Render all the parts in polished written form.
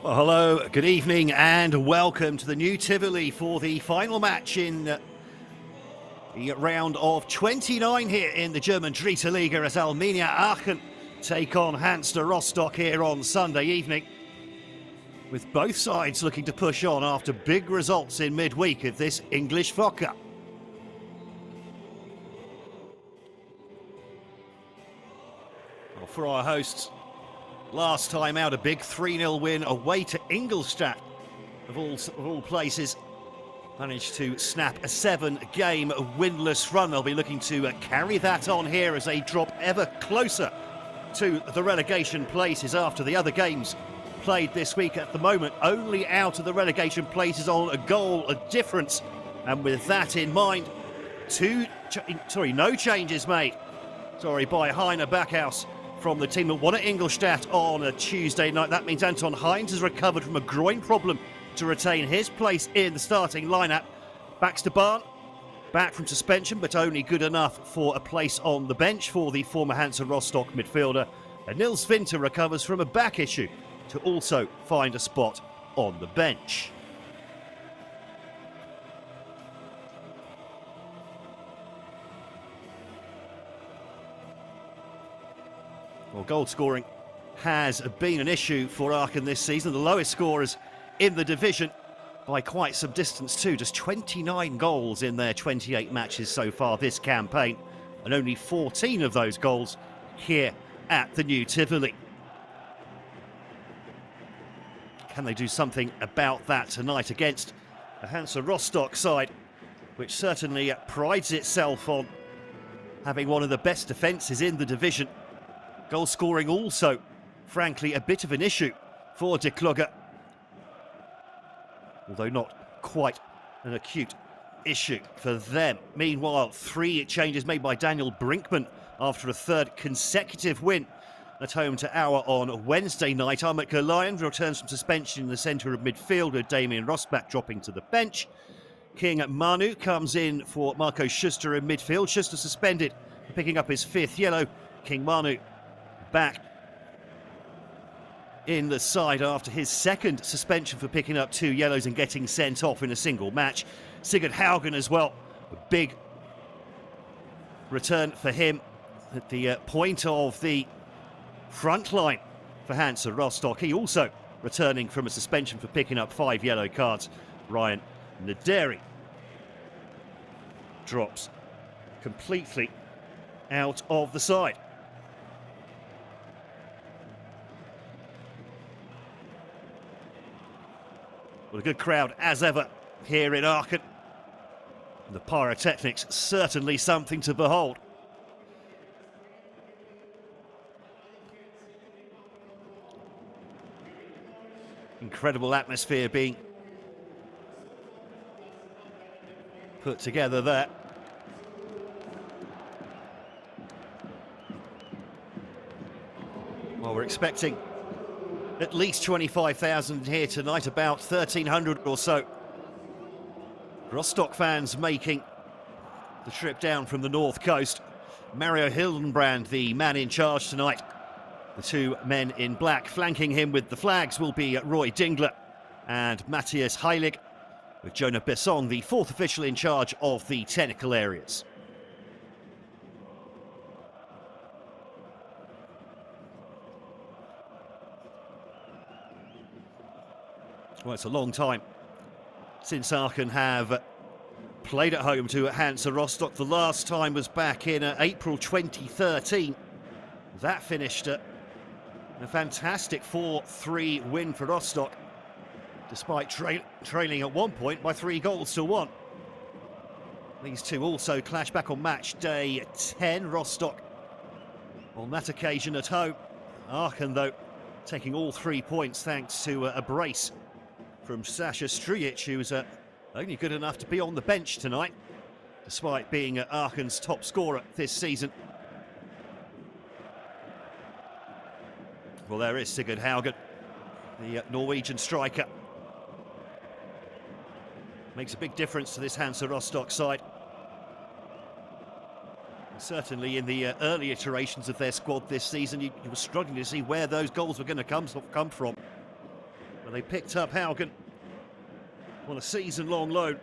Well, hello, good evening, and welcome to the new Tivoli for the final match in the round of 29 here in the German Dritte Liga as Alemannia Aachen take on Hansa Rostock here on Sunday evening, with both sides looking to push on after big results in midweek of this English FA Cup. Well, for our hosts, last time out, a big 3-0 win away to Ingolstadt, of all places. Managed to snap a 7-game winless run. They'll be looking to carry that on here as they drop ever closer to the relegation places after the other games played this week. At the moment, only out of the relegation places on a goal difference. And with that in mind, no changes made. By Heiner Backhaus from the team that won at Ingolstadt on a Tuesday night. That means Anton Heinz has recovered from a groin problem to retain his place in the starting lineup. Baxter Bahn, back from suspension, but only good enough for a place on the bench for the former Hansa Rostock midfielder. And Nils Winter recovers from a back issue to also find a spot on the bench. Well, goal scoring has been an issue for Aachen this season. The lowest scorers in the division by quite some distance too. Just 29 goals in their 28 matches so far this campaign, and only 14 of those goals here at the new Tivoli. Can they do something about that tonight against the Hansa Rostock side, which certainly prides itself on having one of the best defences in the division? Goal scoring also, frankly, a bit of an issue for De Klugge, although not quite an acute issue for them. Meanwhile, 3 changes made by Daniel Brinkman after a third consecutive win at home to Auer on Wednesday night. Ahmet Gulayan returns from suspension in the centre of midfield, with Damien Rosbach dropping to the bench. King Manu comes in for Marco Schuster in midfield. Schuster suspended for picking up his 5th yellow. King Manu back in the side after his 2nd suspension for picking up 2 yellows and getting sent off in a single match. Sigurd Haugen as well, a big return for him at the point of the front line for Hansa Rostock. He also returning from a suspension for picking up 5 yellow cards. Ryan Naderi drops completely out of the side. Well, a good crowd as ever here in Aachen. The pyrotechnics certainly something to behold. Incredible atmosphere being put together there. Well, we're expecting at least 25,000 here tonight, about 1,300 or so. Rostock fans making the trip down from the north coast. Mario Hildenbrand, the man in charge tonight. The 2 men in black flanking him with the flags will be Roy Dingler and Matthias Heilig, with Jonah Besson, the 4th official in charge of the technical areas. Well, it's a long time since Aachen have played at home to Hansa Rostock. The last time was back in April 2013. That finished a fantastic 4-3 win for Rostock, despite trailing at one point by 3 goals to 1. These two also clash back on match day 10. Rostock on that occasion at home. Aachen, though, taking all 3 points thanks to a brace from Sasha Strujic, who was only good enough to be on the bench tonight, despite being Aachen's top scorer this season. Well, there is Sigurd Haugen, the Norwegian striker. Makes a big difference to this Hansa Rostock side. Certainly in the early iterations of their squad this season, you were struggling to see where those goals were going to come from. And they picked up Haugen on a season-long loan.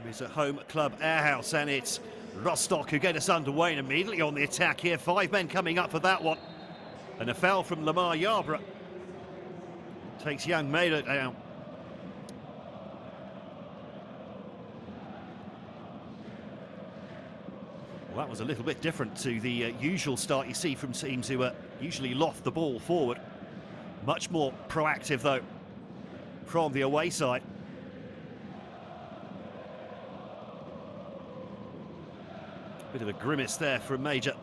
It's a home club Airhouse, and it's Rostock who get us underway and immediately on the attack here. 5 men coming up for that one. And a foul from Alemannia Aachen. Takes young Mader down. Well, that was a little bit different to the usual start you see from teams who usually loft the ball forward. Much more proactive, though, from the away side. Bit of a grimace there from Major.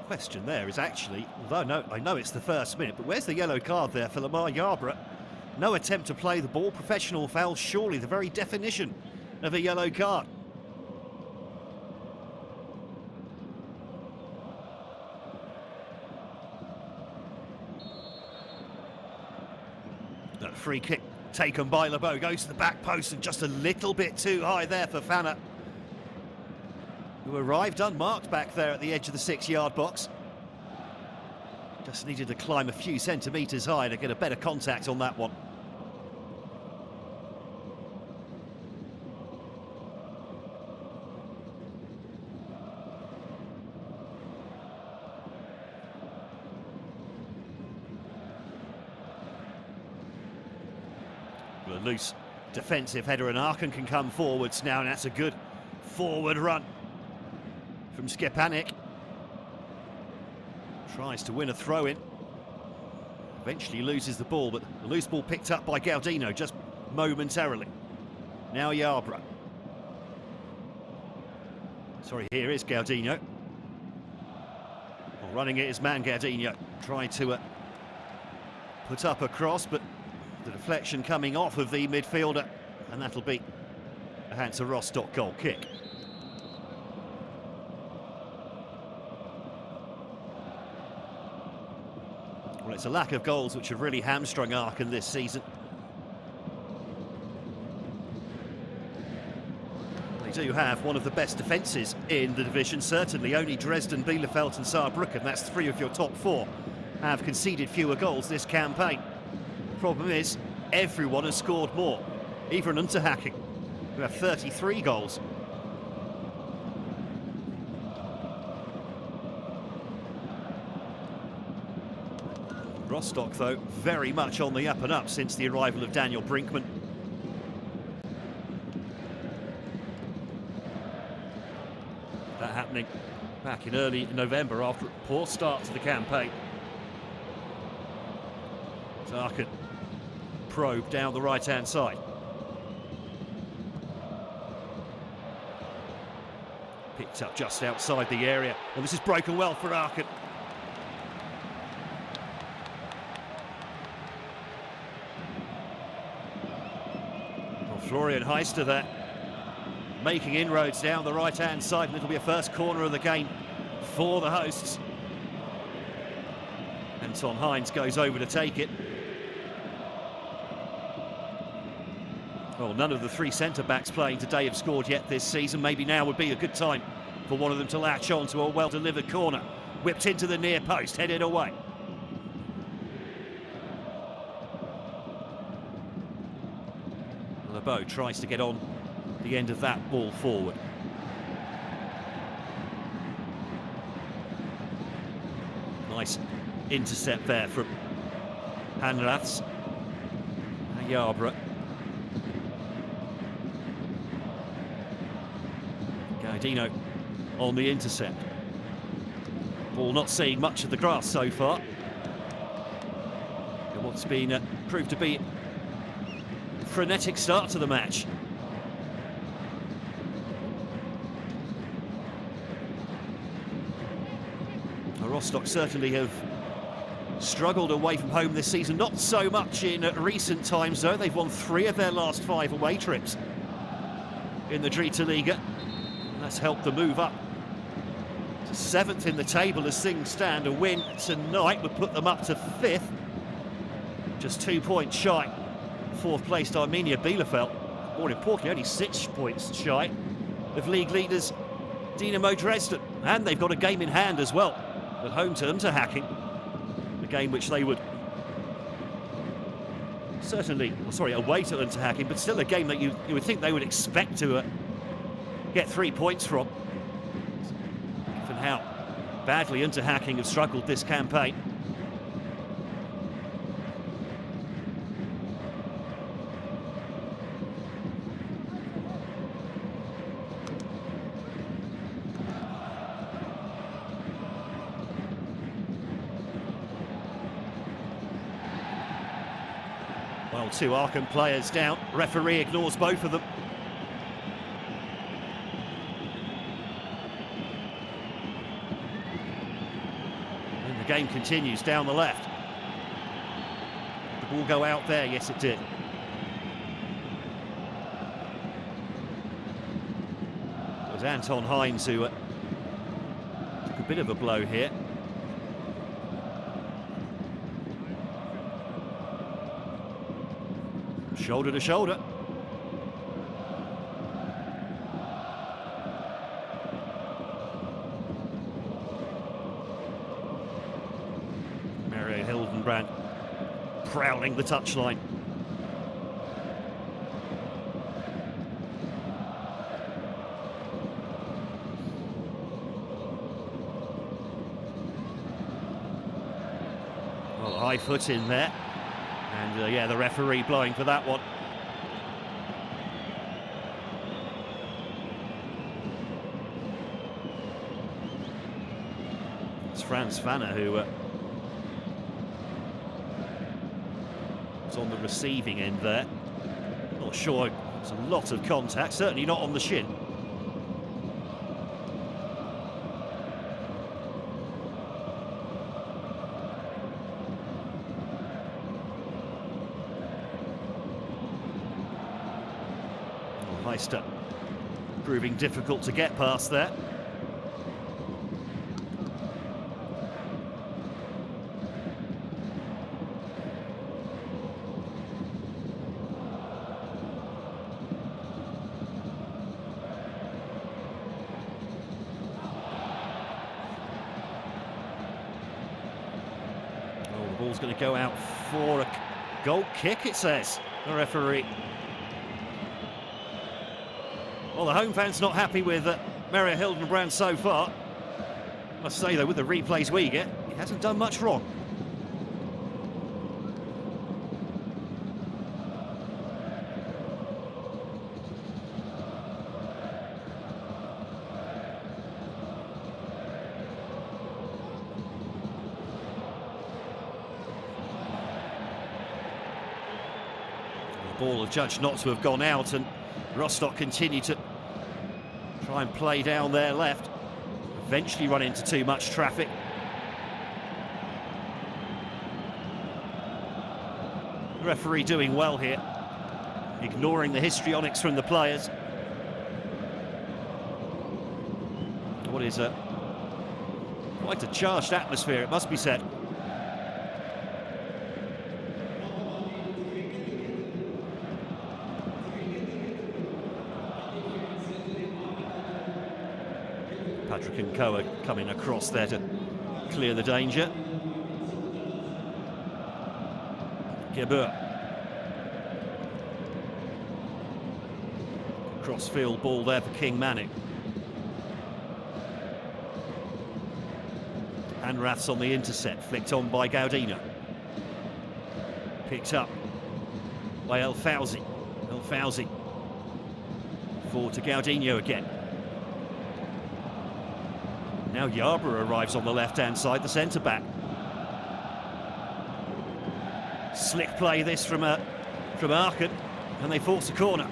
Question there is actually, although no, I know it's the first minute, but where's the yellow card there for Alemannia Aachen? No attempt to play the ball, professional foul, surely the very definition of a yellow card. That free kick taken by Lebeau, goes to the back post and just a little bit too high there for Fanner, who arrived unmarked back there at the edge of the 6-yard box. Just needed to climb a few centimetres high to get a better contact on that one. A loose defensive header, and Aachen can come forwards now, and that's a good forward run from Stepanek. Tries to win a throw-in. Eventually loses the ball, but the loose ball picked up by Gaudino just momentarily. Now Yarbrough. Sorry, here is Gaudino. Well, running it is man Gaudino. Trying to put up a cross, but the deflection coming off of the midfielder, and that'll be a Hansa Rostock goal kick. Well, it's a lack of goals which have really hamstrung Aachen this season. They do have one of the best defences in the division, certainly. Only Dresden, Bielefeld and Saarbrücken, that's 3 of your top 4, have conceded fewer goals this campaign. The problem is, everyone has scored more, even Unterhaching, who have 33 goals. Rostock, though, very much on the up and up since the arrival of Daniel Brinkmann. That happening back in early November after a poor start to the campaign. Aachen probe down the right-hand side. Picked up just outside the area. Well, this is broken well for Aachen. Well, Florian Heister there, making inroads down the right-hand side, and it'll be a first corner of the game for the hosts. Anton Heinz goes over to take it. Well, none of the 3 centre-backs playing today have scored yet this season. Maybe now would be a good time for one of them to latch on to a well-delivered corner. Whipped into the near post, headed away. Lebeau tries to get on the end of that ball forward. Nice intercept there from Hanraths. Yarbrough. Gaudino on the intercept. Ball not seeing much of the grass so far. And what's been proved to be a frenetic start to the match. Rostock certainly have struggled away from home this season. Not so much in recent times, though. They've won 3 of their last 5 away trips in the Dritte Liga. That's helped them move up to 7th in the table as things stand. A win tonight would put them up to 5th, just 2 points shy. 4th placed Arminia Bielefeld. more importantly, only 6 points shy of league leaders Dynamo Dresden. And they've got a game in hand as well, at home to Unterhaching. A game which they would certainly, away to Unterhaching, but still a game that you would think they would expect to get 3 points from. Given how badly Unterhaching have struggled this campaign. Well, 2 Aachen players down. Referee ignores both of them. And the game continues down the left. Did the ball go out there? Yes, it did. It was Anton Heinz who took a bit of a blow here. Shoulder to shoulder. Mario Hildenbrand prowling the touchline. Well, high foot in there. And yeah, the referee blowing for that one. It's Franz Vanner who was on the receiving end there. Not sure, it's a lot of contact, certainly not on the shin. Heister proving difficult to get past there. Oh, the ball's going to go out for a goal kick, it says, the referee. Well, the home fans not happy with Mario Hildenbrand so far. I must say, though, with the replays we get, he hasn't done much wrong. The ball judged not to have gone out, and Rostock continue to try and play down their left. Eventually run into too much traffic. The referee doing well here, ignoring the histrionics from the players. What is quite a charged atmosphere, it must be said. Patrick and Koa coming across there to clear the danger. Gebur. Cross-field ball there for King Manning. Hanrath's on the intercept, flicked on by Gaudino. Picked up by El Fauzi. El Fauzi. Forward to Gaudino again. Now Yarborough arrives on the left-hand side, the centre-back. Slick play this from Aachen, and they force a corner.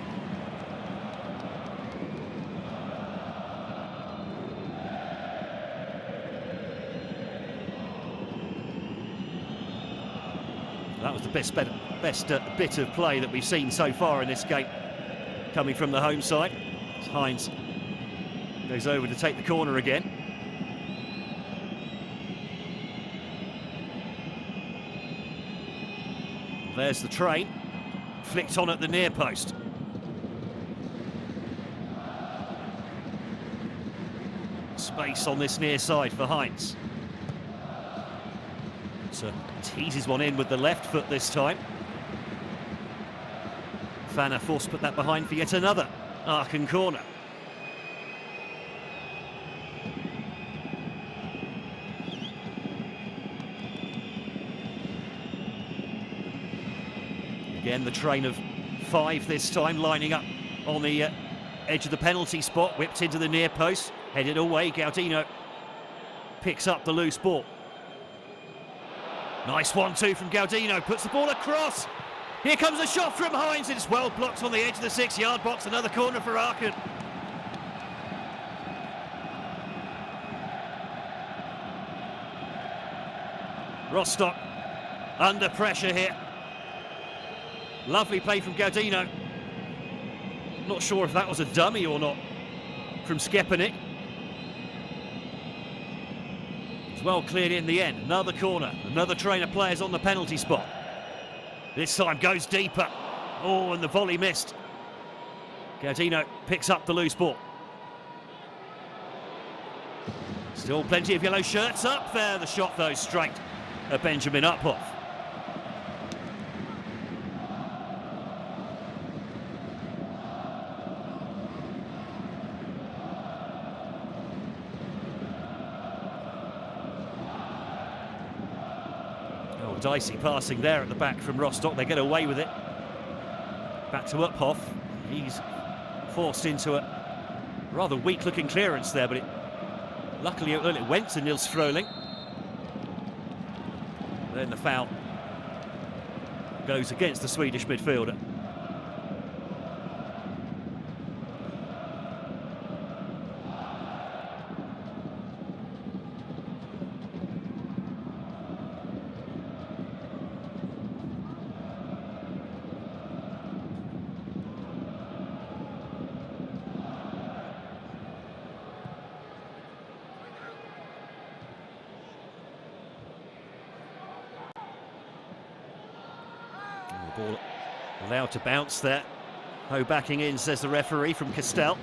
That was the best bit of play that we've seen so far in this game, coming from the home side. As Heinz goes over to take the corner again. There's the train, flicked on at the near post. Space on this near side for Heinz. So teases one in with the left foot this time. Fanner forced to put that behind for yet another Aachen corner. Again, the train of 5 this time, lining up on the edge of the penalty spot, whipped into the near post, headed away. Gaudino picks up the loose ball. Nice 1-2 from Gaudino, puts the ball across. Here comes a shot from Heinz, it's well blocked on the edge of the 6-yard box. Another corner for Aachen. Rostock under pressure here. Lovely play from Gaudino. Not sure if that was a dummy or not from Skepanik. It's well cleared in the end. Another corner, another train of players on the penalty spot. This time goes deeper. Oh, and the volley missed. Gaudino picks up the loose ball. Still plenty of yellow shirts up there. The shot though straight at Benjamin Uphoff. Dicey passing there at the back from Rostock. They get away with it. Back to Uphoff. He's forced into a rather weak-looking clearance there, but luckily it went to Nils Froling. Then the foul goes against the Swedish midfielder. The ball allowed to bounce there. No backing in, says the referee from Castell.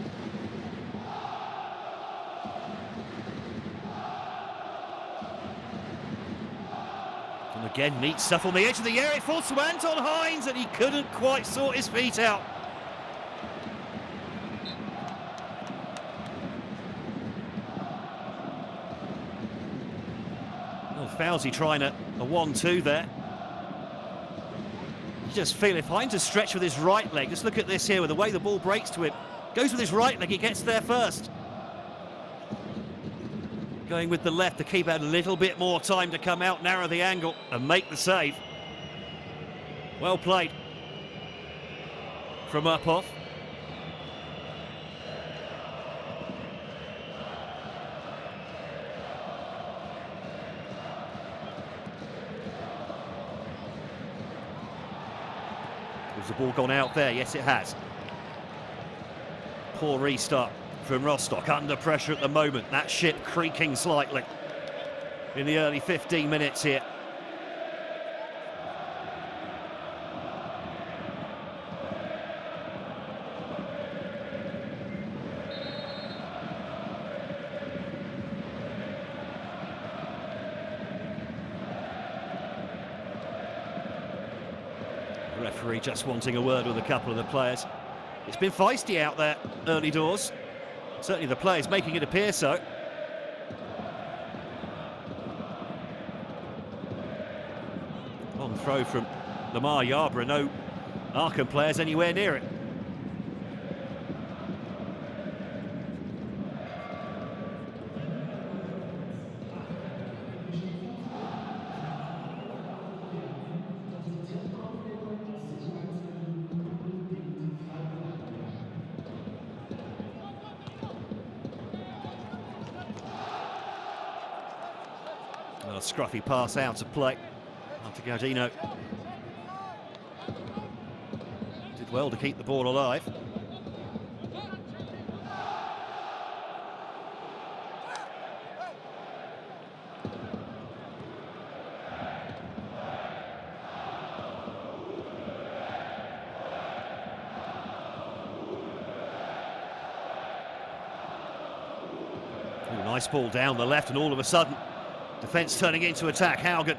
And again, neat stuff on the edge of the area. It falls to Anton Heinz, and he couldn't quite sort his feet out. Well, Fauzi trying a 1-2 there. You just feel if Heinz is stretched with his right leg, just look at this here, with the way the ball breaks to him. Goes with his right leg, he gets there first. Going with the left, the keeper had a little bit more time to come out, narrow the angle and make the save. Well played from Uphoff. Has the ball gone out there? Yes, it has. Poor restart from Rostock, under pressure at the moment. That ship creaking slightly in the early 15 minutes here. The referee just wanting a word with a couple of the players. It's been feisty out there early doors. Certainly the players making it appear so. Long throw from Lamar Yarborough. No Aachen players anywhere near it. A scruffy pass out of play after Gaudino did well to keep the ball alive. Nice ball down the left, and all of a sudden, defence turning into attack. Haugen.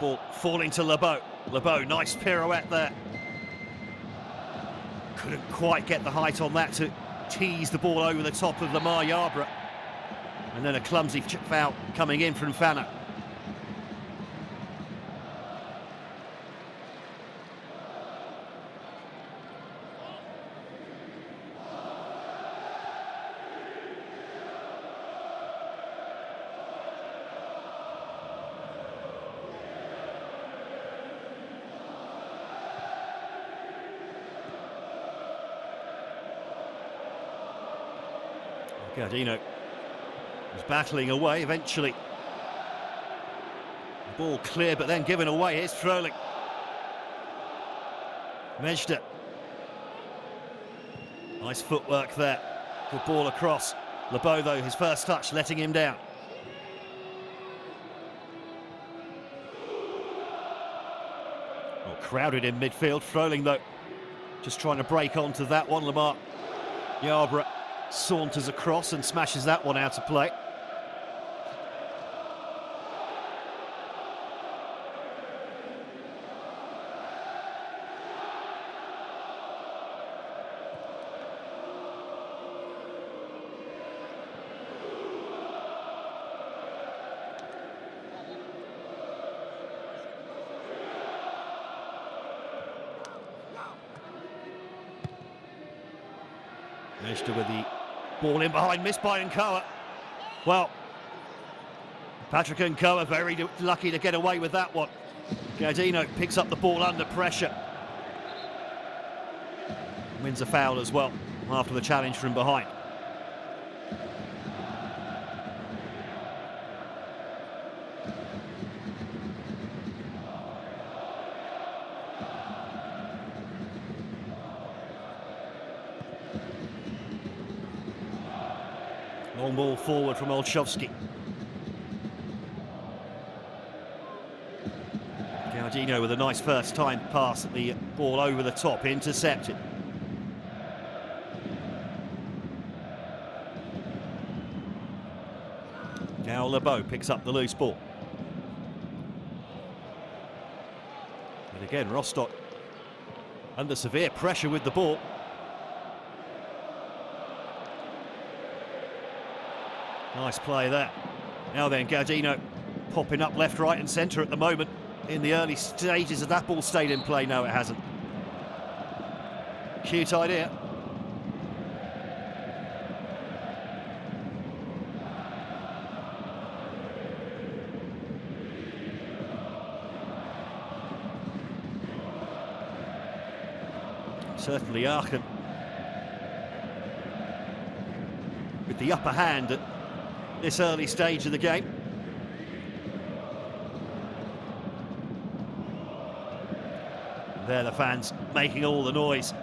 Ball falling to Lebeau. Lebeau, nice pirouette there. Couldn't quite get the height on that to tease the ball over the top of Lamar Yarbrough. And then a clumsy foul coming in from Fana. Gardino was battling away eventually. The ball clear, but then given away. Here's Fröhlich. Matchday. Nice footwork there. Good ball across. Lebeau, though, his first touch, letting him down. Well, crowded in midfield. Fröhlich, though, just trying to break onto that one. Lamar Yarbrough saunters across and smashes that one out of play. Matchday with the ball in behind, missed by Nkoa. Well, Patrick Nkoa very lucky to get away with that one. Gardino picks up the ball under pressure. Wins a foul as well after the challenge from behind. Long ball forward from Olszewski. Gardino with a nice first time pass at the ball over the top, intercepted. Now Lebeau picks up the loose ball. And again, Rostock under severe pressure with the ball. Nice play there. Now then, Gardino popping up left, right and centre at the moment. In the early stages of that ball stayed in play. No, it hasn't. Cute idea. Certainly Aachen with the upper hand at this early stage of the game. There the fans making all the noise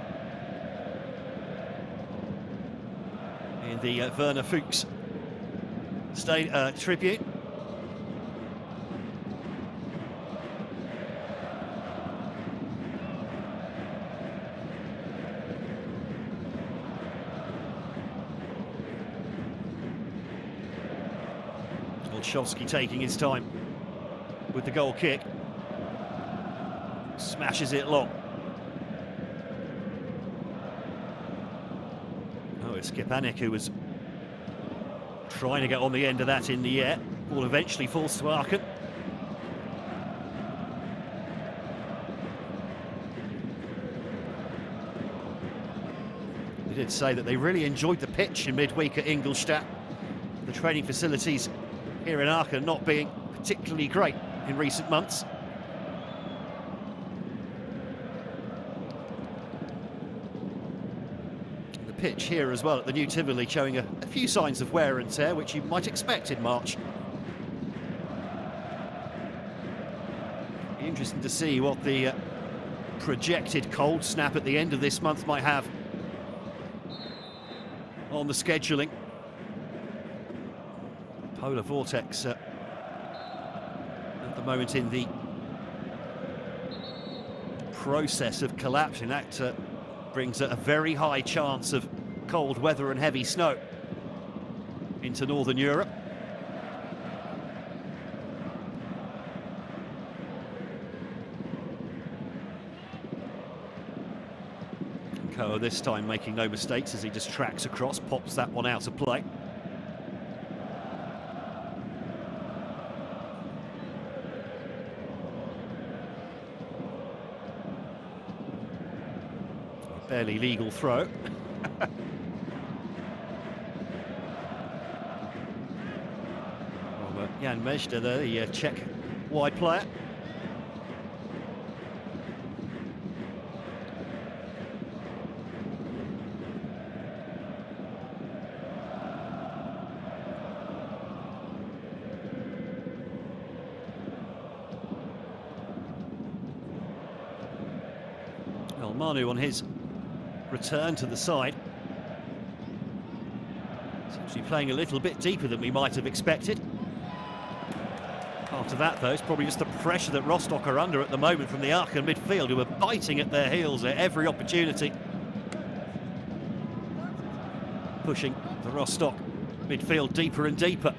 in the Werner Fuchs tribute. Olszewski taking his time with the goal kick. Smashes it long. Oh, it's Stepanek who was trying to get on the end of that in the air. Ball eventually falls to Aachen. They did say that they really enjoyed the pitch in midweek at Ingolstadt. The training facilities here in Aachen not being particularly great in recent months. The pitch here as well at the new Tivoli showing a few signs of wear and tear, which you might expect in March. Interesting to see what the projected cold snap at the end of this month might have on the scheduling. Polar vortex at the moment in the process of collapsing. That brings a very high chance of cold weather and heavy snow into Northern Europe. Koa this time making no mistakes as he just tracks across, pops that one out of play. Barely legal throw. Jan Mejda there, the Czech wide player. Well, Manu on his return to the side. Seems to be playing a little bit deeper than we might have expected. After that, though, it's probably just the pressure that Rostock are under at the moment from the Aachen midfield, who are biting at their heels at every opportunity. Pushing the Rostock midfield deeper and deeper.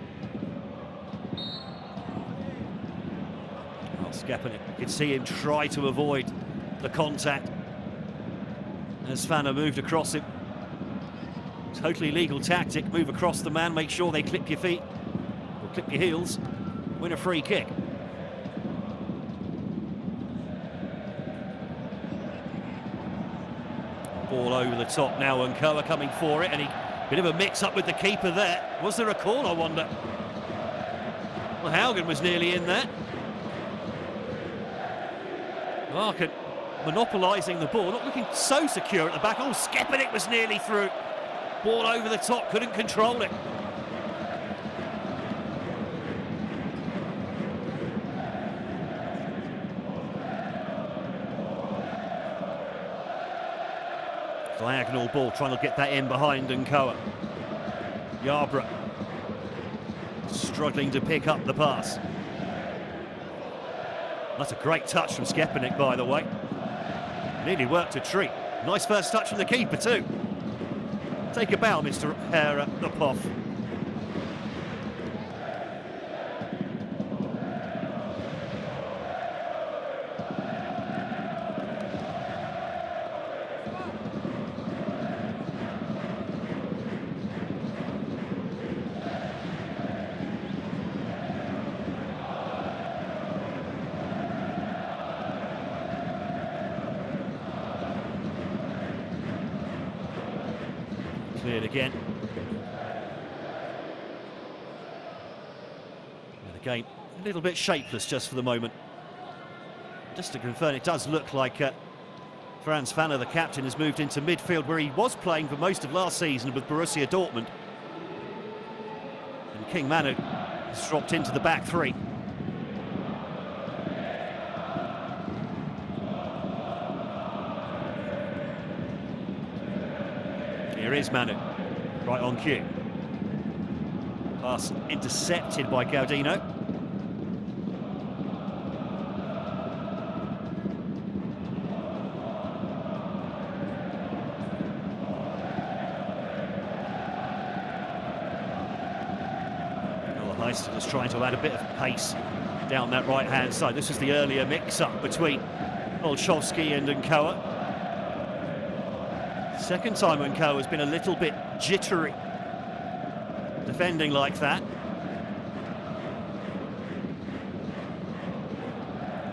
Well, Skepanik, you could see him try to avoid the contact as Fanner moved across him. Totally legal tactic, move across the man, make sure they clip your feet, or clip your heels, win a free kick. Ball over the top now, and Koa coming for it, and bit of a mix-up with the keeper there. Was there a call, I wonder? Well, Haugen was nearly in there. Aachen monopolising the ball, not looking so secure at the back. Oh, Skepanik was nearly through. Ball over the top, couldn't control it. Diagonal ball, trying to get that in behind Koa. Yarbrough struggling to pick up the pass. That's a great touch from Skepanik, by the way. Nearly worked a treat. Nice first touch from the keeper too. Take a bow, Mr. Uphoff. Cleared again. And again, a little bit shapeless just for the moment. Just to confirm, it does look like Franz Fanner, the captain, has moved into midfield where he was playing for most of last season with Borussia Dortmund. And King Manu has dropped into the back three. Here is Manu, right on cue. Pass intercepted by Gaudino. Heister just trying to add a bit of pace down that right-hand side. This is the earlier mix-up between Olszewski and Koa. Second time when Koa has been a little bit jittery defending like that.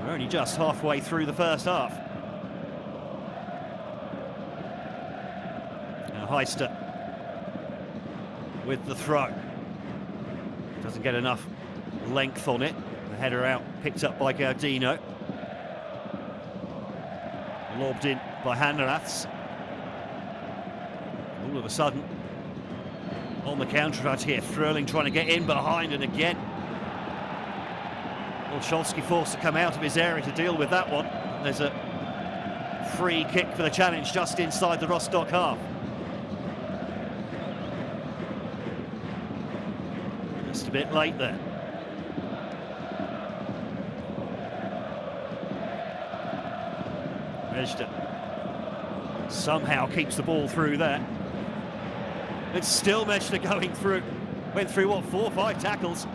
We're only just halfway through the first half. Now Heister with the throw. Doesn't get enough length on it. The header out, picked up by Gaudino. Lobbed in by Hanraths. All of a sudden, on the counter out here, Fröhling trying to get in behind, and again, Olszewski forced to come out of his area to deal with that one. There's a free kick for the challenge just inside the Rostock half. Just a bit late there. Mejda somehow keeps the ball through there. It's still matchday going through. Went through, what, 4 or 5 tackles.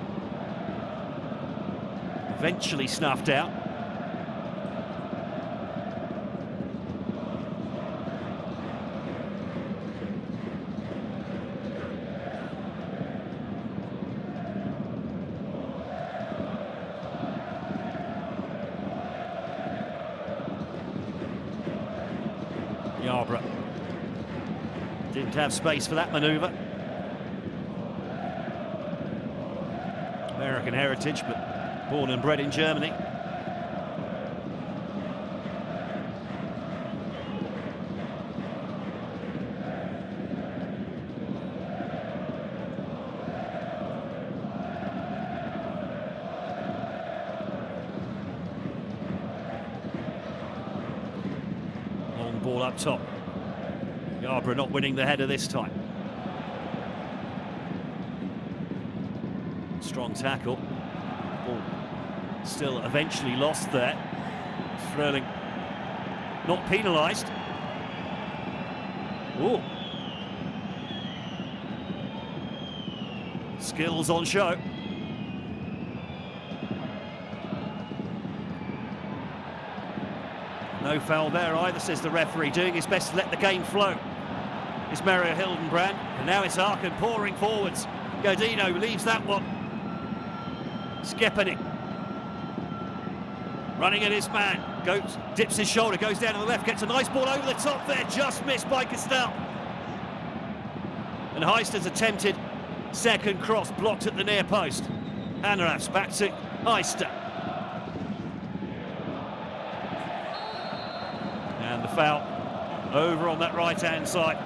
Eventually snuffed out. Yarborough didn't have space for that manoeuvre. American heritage, but born and bred in Germany. Long ball up top. Yarborough not winning the header this time. Strong tackle. Ball still eventually lost there. Fröhling not penalised. Ooh. Skills on show. No foul there either, says the referee, doing his best to let the game flow. It's Mario Hildenbrand, and now it's Aachen pouring forwards. Gaudino leaves that one. Skepanik running at his man, goes, dips his shoulder, goes down to the left, gets a nice ball over the top there, just missed by Castell. And Heister's attempted second cross blocked at the near post. Anraf's back to Heister. And the foul over on that right-hand side.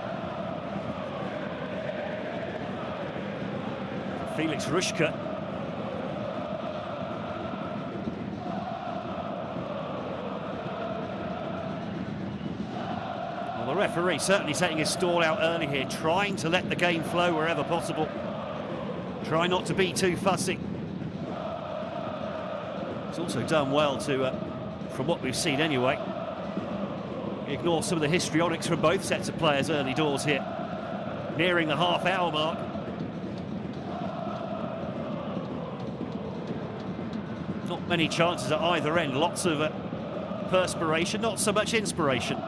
Felix Ruschke. Well, the referee certainly taking his stall out early here, trying to let the game flow wherever possible. Try not to be too fussy. It's also done well to, from what we've seen anyway, ignore some of the histrionics from both sets of players early doors here. Nearing the half-hour mark. Not many chances at either end, lots of perspiration, not so much inspiration.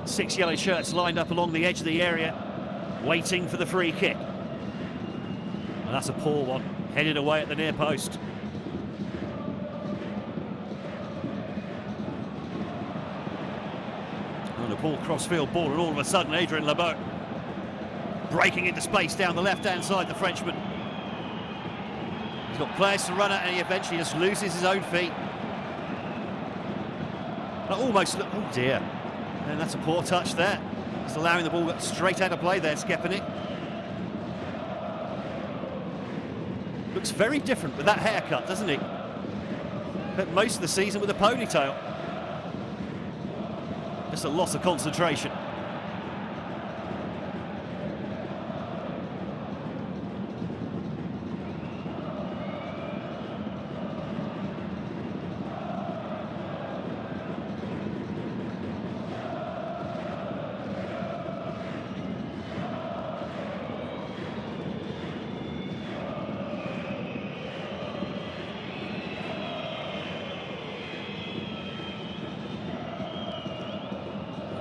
6 yellow shirts lined up along the edge of the area, waiting for the free kick. And that's a poor one, headed away at the near post. And a Paul Crossfield ball, and all of a sudden Adrien Lebeau breaking into space down the left-hand side, the Frenchman. He's got players to run at, and he eventually just loses his own feet. Almost, oh dear. And that's a poor touch there. Just allowing the ball straight out of play there, Skepanik. Looks very different with that haircut, doesn't he? Spent most of the season with a ponytail. Just a loss of concentration.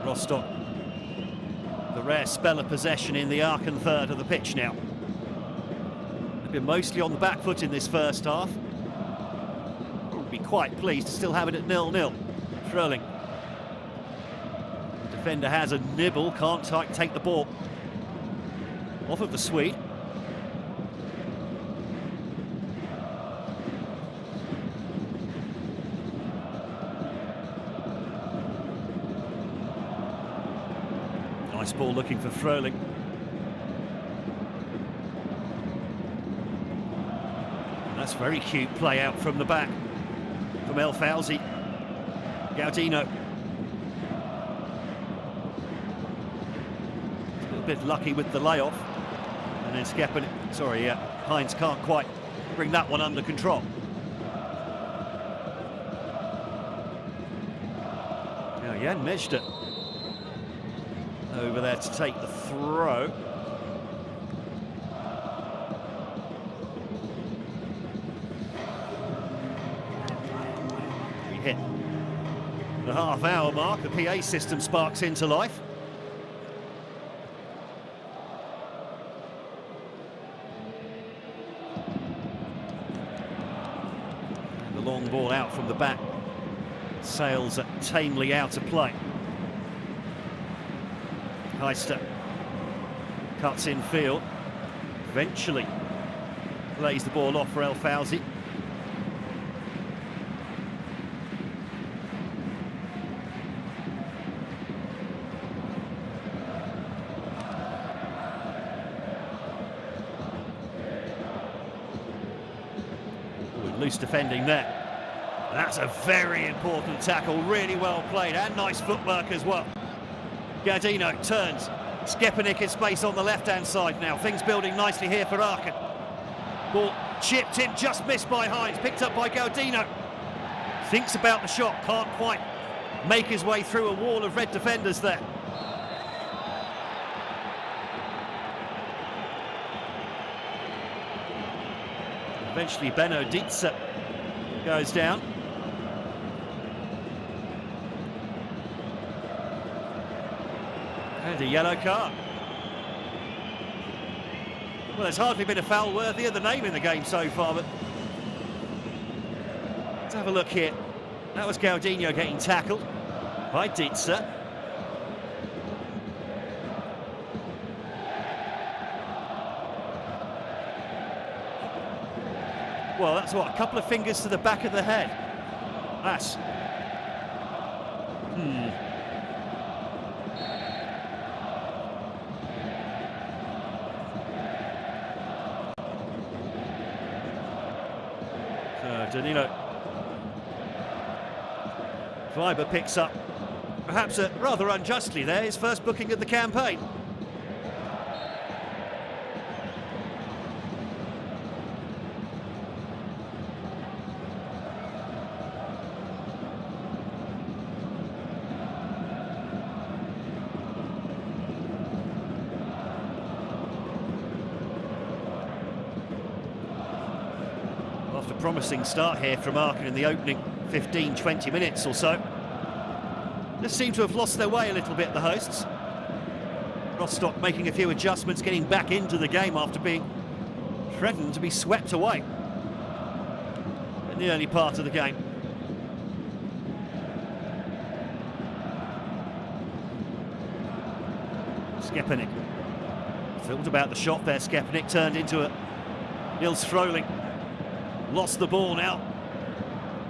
Rostock, the rare spell of possession in the Aachen third of the pitch now. They've been mostly on the back foot in this first half. Would be quite pleased to still have it at 0-0. Fröhling. The defender has a nibble, can't take the ball off of the Swede. Nice ball looking for Fröhling. That's very cute play out from the back from El Fauzi. Gaudino. A little bit lucky with the layoff. And then Skepanik, sorry, Heinz can't quite bring that one under control. Now Jan Mejda over there to take the throw. We hit the half-hour mark. The PA system sparks into life. And the long ball out from the back sails tamely out of play. Heister cuts in field, eventually lays the ball off for El Fawzi. Loose defending there. That's a very important tackle, really well played and nice footwork as well. Gaudino turns, Skepanik in space on the left-hand side now. Things building nicely here for Aachen. Ball chipped in, just missed by Hines, picked up by Gaudino. Thinks about the shot, can't quite make his way through a wall of red defenders there. Eventually Benno Dietze goes down. And a yellow card. Well, there's hardly been a foul worthy of the name in the game so far, but let's have a look here. That was Gaudino getting tackled by Dietze. Well, that's what, a couple of fingers to the back of the head. That's... So, Danilo. Weiber picks up, perhaps rather unjustly there, his first booking of the campaign. After a promising start here from Aachen in the opening 15-20 minutes or so, just seem to have lost their way a little bit, the hosts. Rostock making a few adjustments, getting back into the game after being threatened to be swept away in the early part of the game. Skepanik. Thought about the shot there, Skepanik turned into a Nils Froling. Lost the ball now.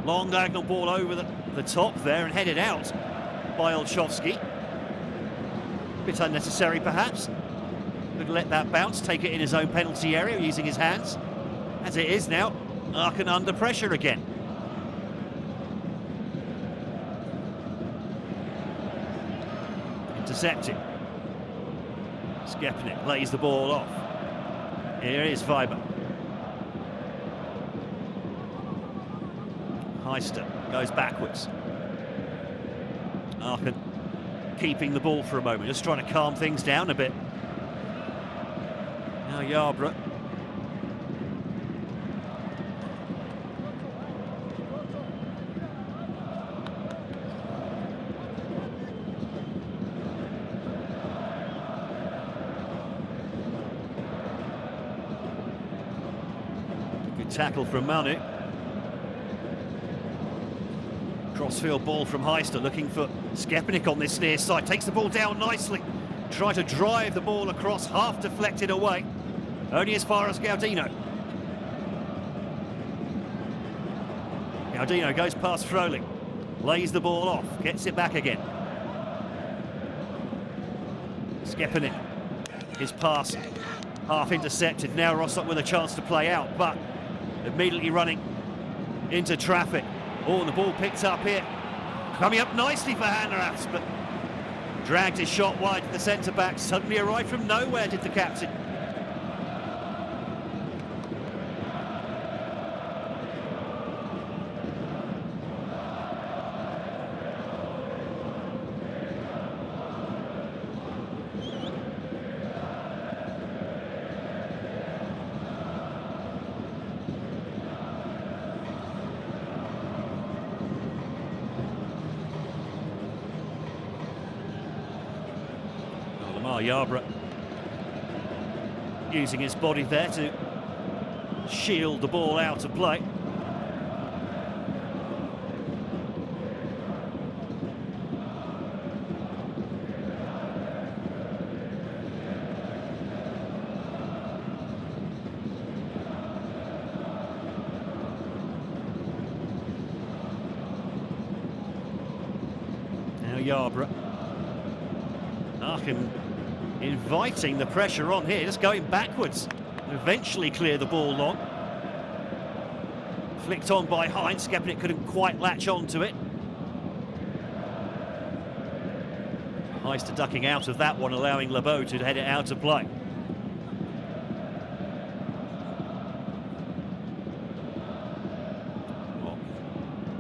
Long diagonal ball over the top there and headed out by Olszewski. Bit unnecessary perhaps. Could let that bounce, take it in his own penalty area using his hands. As it is now, Aachen under pressure again. Intercepted. Skepanik lays the ball off. Here is Weiber. Heister goes backwards. Aachen keeping the ball for a moment, just trying to calm things down a bit. Now Yarbrough. Good tackle from Manu. Crossfield ball from Heister, looking for Skepanik on this near side. Takes the ball down nicely. Try to drive the ball across, half deflected away. Only as far as Gaudino. Gaudino goes past Froling. Lays the ball off, gets it back again. Skepanik. His pass half intercepted. Now Rostock with a chance to play out, but immediately running into traffic. Oh, and the ball picked up here. Coming up nicely for Hanneratz, but dragged his shot wide to the centre-back. Suddenly arrived from nowhere, did the captain. Yarbrough using his body there to shield the ball out of play. Now Yarbrough. Aachen inviting the pressure on here, just going backwards. Eventually clear the ball long. Flicked on by Heinz. Skepnik couldn't quite latch on to it. Heister ducking out of that one, allowing Lebeau to head it out of play.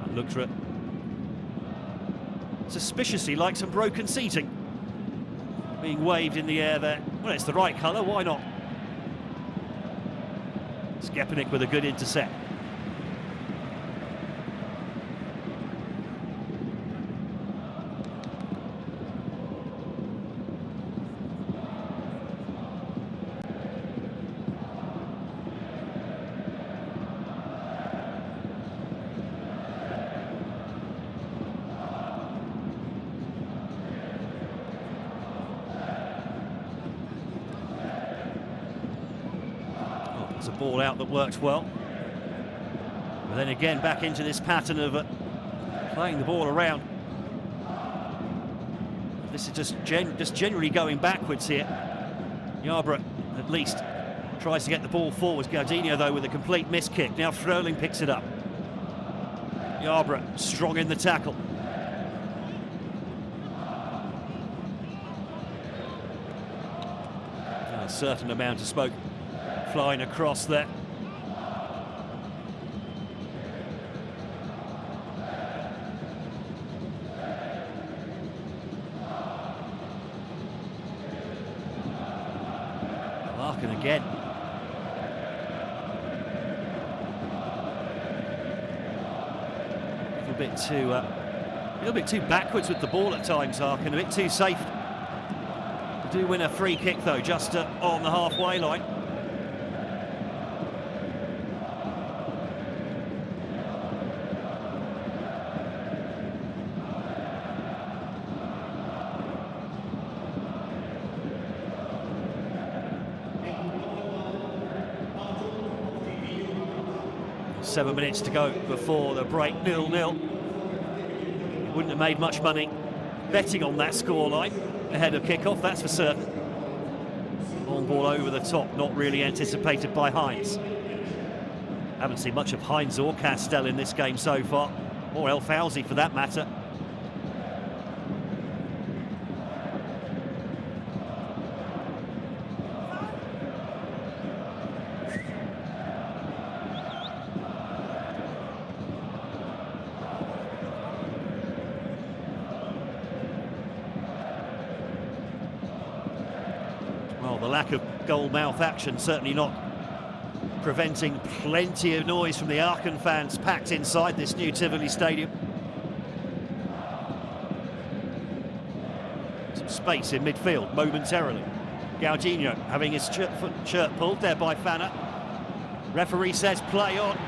And looked for it. Suspiciously like some broken seating being waved in the air there. Well, it's the right colour, why not? Skepnik with a good intercept. It's a ball out that worked well. But then again, back into this pattern of playing the ball around. This is just generally going backwards here. Yarbrough, at least, tries to get the ball forwards. Gaudinho, though, with a complete miss kick. Now Fröhling picks it up. Yarbrough, strong in the tackle. A certain amount of smoke flying across there. Aachen again. A little bit too backwards with the ball at times, Aachen, a bit too safe. They do win a free kick though, just on the halfway line. Seven minutes to go before the break, 0-0. Wouldn't have made much money betting on that scoreline ahead of kick-off, that's for certain. Long ball over the top, not really anticipated by Heinz. Haven't seen much of Heinz or Castell in this game so far, or El Fauzi for that matter. Well, the lack of goal-mouth action certainly not preventing plenty of noise from the Aachen fans packed inside this new Tivoli Stadium. Some space in midfield momentarily. Gaudinho having his shirt pulled there by Fanner. Referee says play on.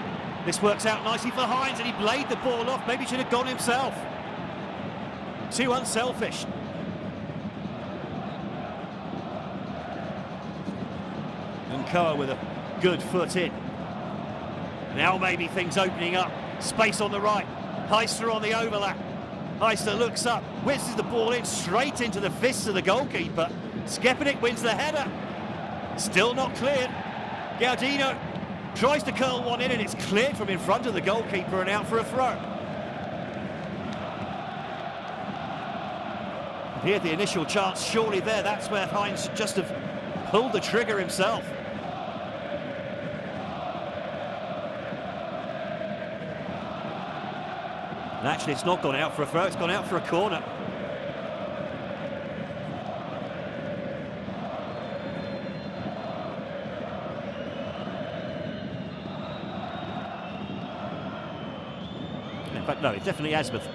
This works out nicely for Heinz, and he played the ball off. Maybe should have gone himself. Too unselfish. And Koa with a good foot in. Now maybe things opening up. Space on the right. Heister on the overlap. Heister looks up, whizzes the ball in straight into the fists of the goalkeeper. Skepnik wins the header. Still not cleared. Gaudinho tries to curl one in, and it's cleared from in front of the goalkeeper and out for a throw. Here the initial chance, surely there, that's where Heinz should just have pulled the trigger himself. And actually it's not gone out for a throw, it's gone out for a corner. In fact, no, it's definitely Asmuth.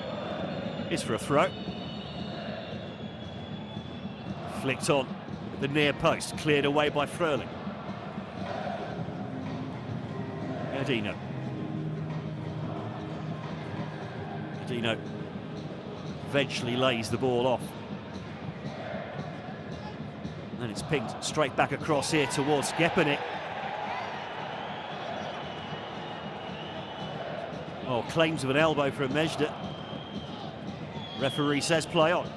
It's for a throw. Flicked on. The near post, cleared away by Fröhling. Gadino. Gadino eventually lays the ball off. And it's pinged straight back across here towards Gepenik. Oh, claims of an elbow from Matchday. Referee says play on.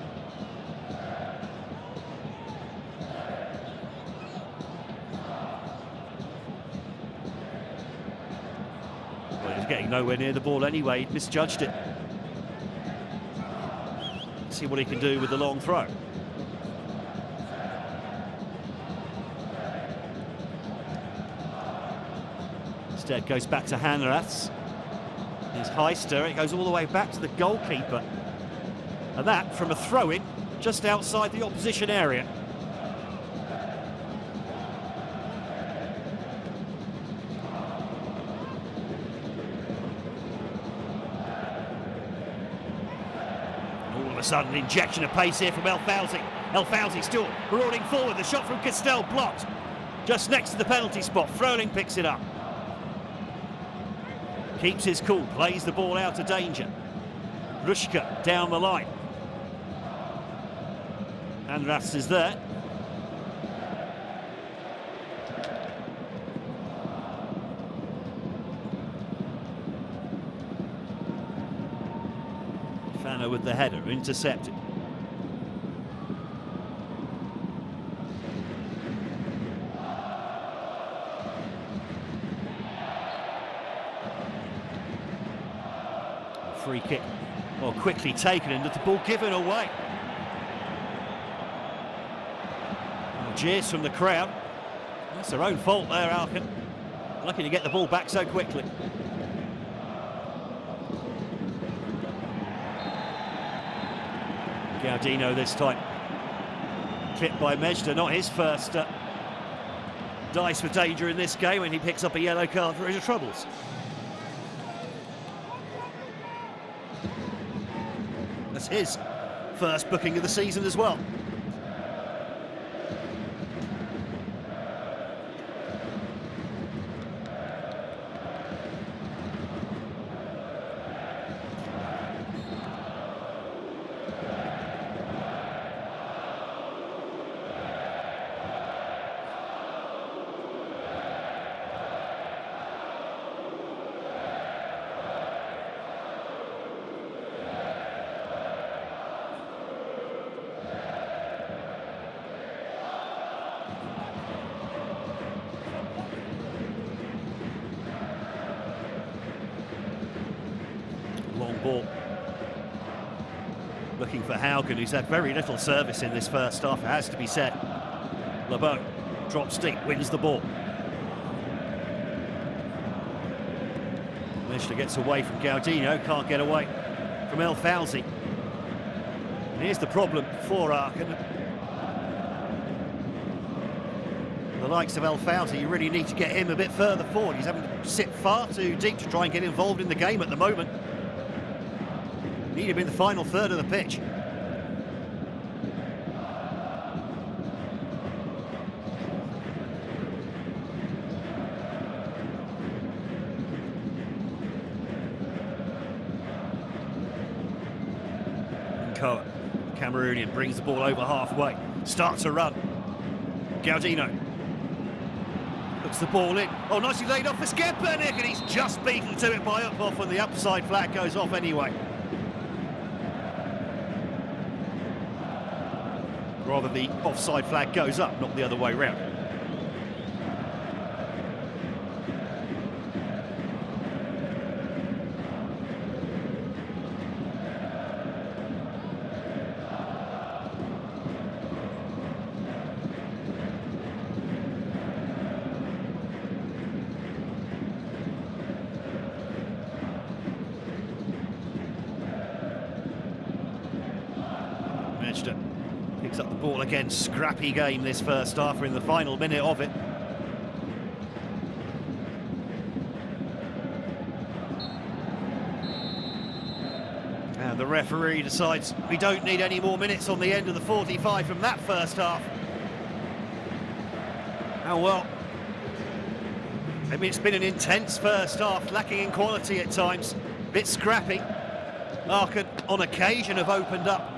Well, he's getting nowhere near the ball anyway, he misjudged it. See what he can do with the long throw. Instead goes back to Hanraths. Here's Heister, it goes all the way back to the goalkeeper. And that from a throw-in just outside the opposition area. All of a sudden, injection of pace here from El Fawzi. El Fawzi still rolling forward. The shot from Castell blocked. Just next to the penalty spot. Fröhling picks it up. Keeps his cool, plays the ball out of danger. Rushka down the line. Hanraths is there. Fano with the header, intercepted. Free kick, well, quickly taken and the ball given away. Jeers from the crowd. That's their own fault there, Aachen. Lucky to get the ball back so quickly. Gadino this time. Clipped by Matchday, not his first dice for danger in this game, and he picks up a yellow card for his troubles. That's his first booking of the season as well. Long ball. Looking for Haugen, who's had very little service in this first half, it has to be said. Lebeau drops deep, wins the ball. Matchday gets away from Gadino, can't get away from El Fawzi. And here's the problem for Aachen. The likes of El Fawzi, you really need to get him a bit further forward. He's having to sit far too deep to try and get involved in the game at the moment. Need him in the final third of the pitch. Koa, Cameroonian, brings the ball over halfway. Starts a run. Gadino puts the ball in. Oh, nicely laid off for Gepenik, and he's just beaten to it by Uphoff, and the upside flag goes off anyway. Rather, the offside flag goes up, not the other way round. Matchday picks up the ball again. Scrappy game this first half. We're in the final minute of it. And the referee decides we don't need any more minutes on the end of the 45 from that first half. Oh well. I mean, it's been an intense first half, lacking in quality at times. Bit scrappy. Aachen on occasion have opened up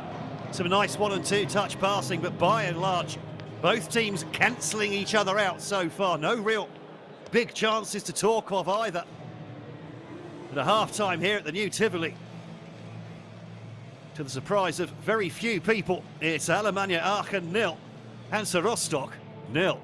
some nice 1 and 2 touch passing, but by and large, both teams cancelling each other out so far. No real big chances to talk of either. At a half-time here at the new Tivoli, to the surprise of very few people, it's Alemannia Aachen 0, Hansa Rostock 0.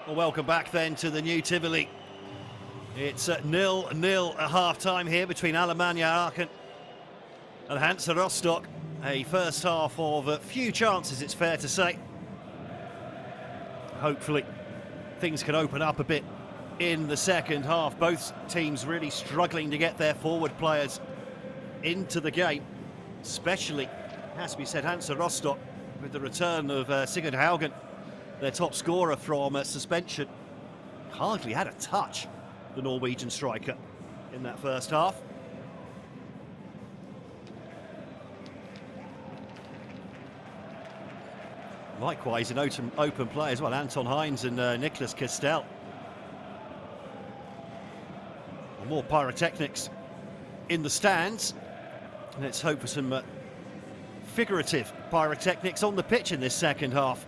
Well, welcome back then to the new Tivoli. It's 0-0 at half-time here between Alemannia Aachen and Hansa Rostock. A first half of few chances, it's fair to say. Hopefully things can open up a bit in the second half. Both teams really struggling to get their forward players into the game. Especially, has to be said, Hansa Rostock with the return of Sigurd Haugen, their top scorer from suspension. Hardly had a touch, the Norwegian striker, in that first half. Likewise, an open play as well, Anton Heinz and Nicholas Kestel. More pyrotechnics in the stands. Let's hope for some figurative pyrotechnics on the pitch in this second half.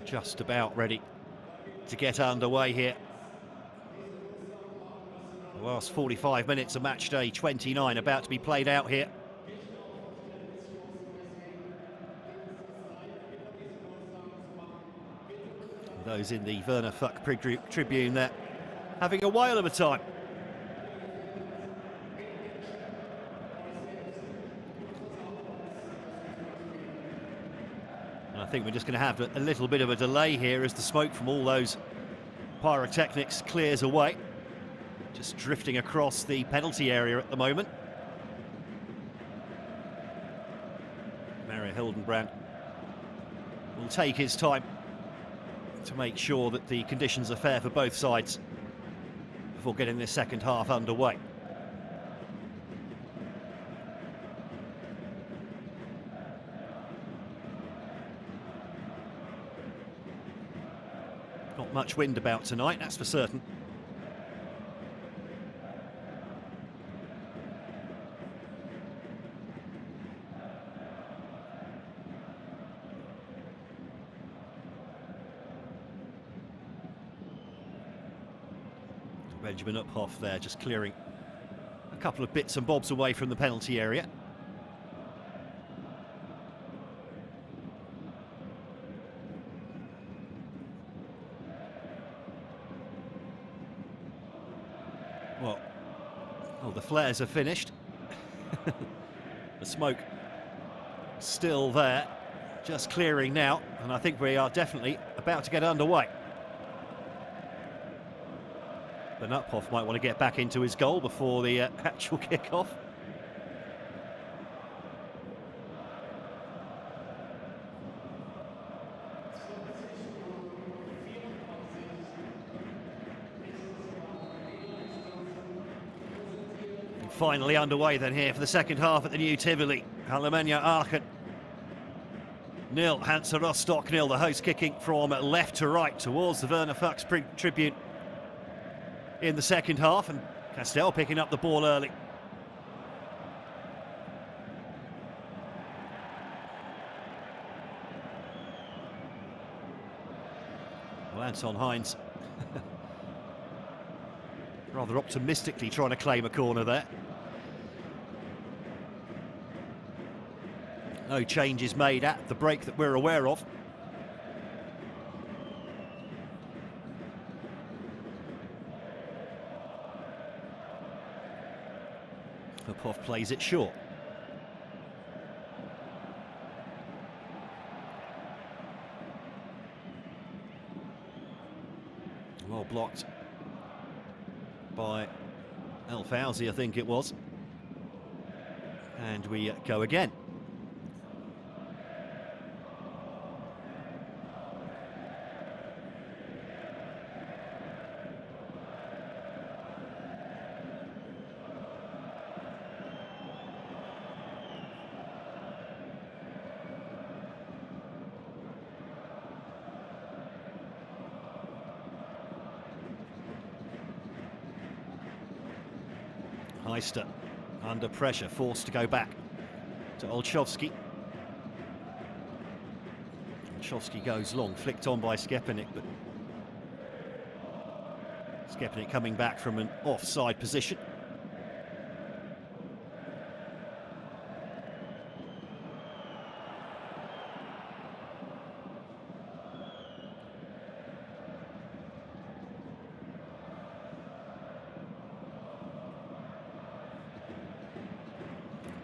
Just about ready to get underway here. The last 45 minutes of match day 29 about to be played out here. Those in the Werner Fuck tribune there having a whale of a time. And I think we're just going to have a little bit of a delay here as the smoke from all those pyrotechnics clears away. Just drifting across the penalty area at the moment. Mario Hildenbrand will take his time to make sure that the conditions are fair for both sides before getting this second half underway. Not much wind about tonight, that's for certain. Benjamin Uphoff there just clearing a couple of bits and bobs away from the penalty area. Well, the flares are finished. The smoke still there, just clearing now, and I think we are definitely about to get underway. But Uphoff might want to get back into his goal before the actual kick-off. And finally underway then here for the second half at the new Tivoli. Alemannia Aachen 0, Hansa Rostock 0. The host kicking from left to right towards the Werner Fuchs tribune in the second half, and Kestel picking up the ball early. Well, Anton Heinz rather optimistically trying to claim a corner there. No changes made at the break that we're aware of. Uphoff plays it short. Well blocked by El Fauzi, I think it was. And we go again. Heister under pressure, forced to go back to Olszewski. Olszewski goes long, flicked on by Skepanik, but Skepnik coming back from an offside position.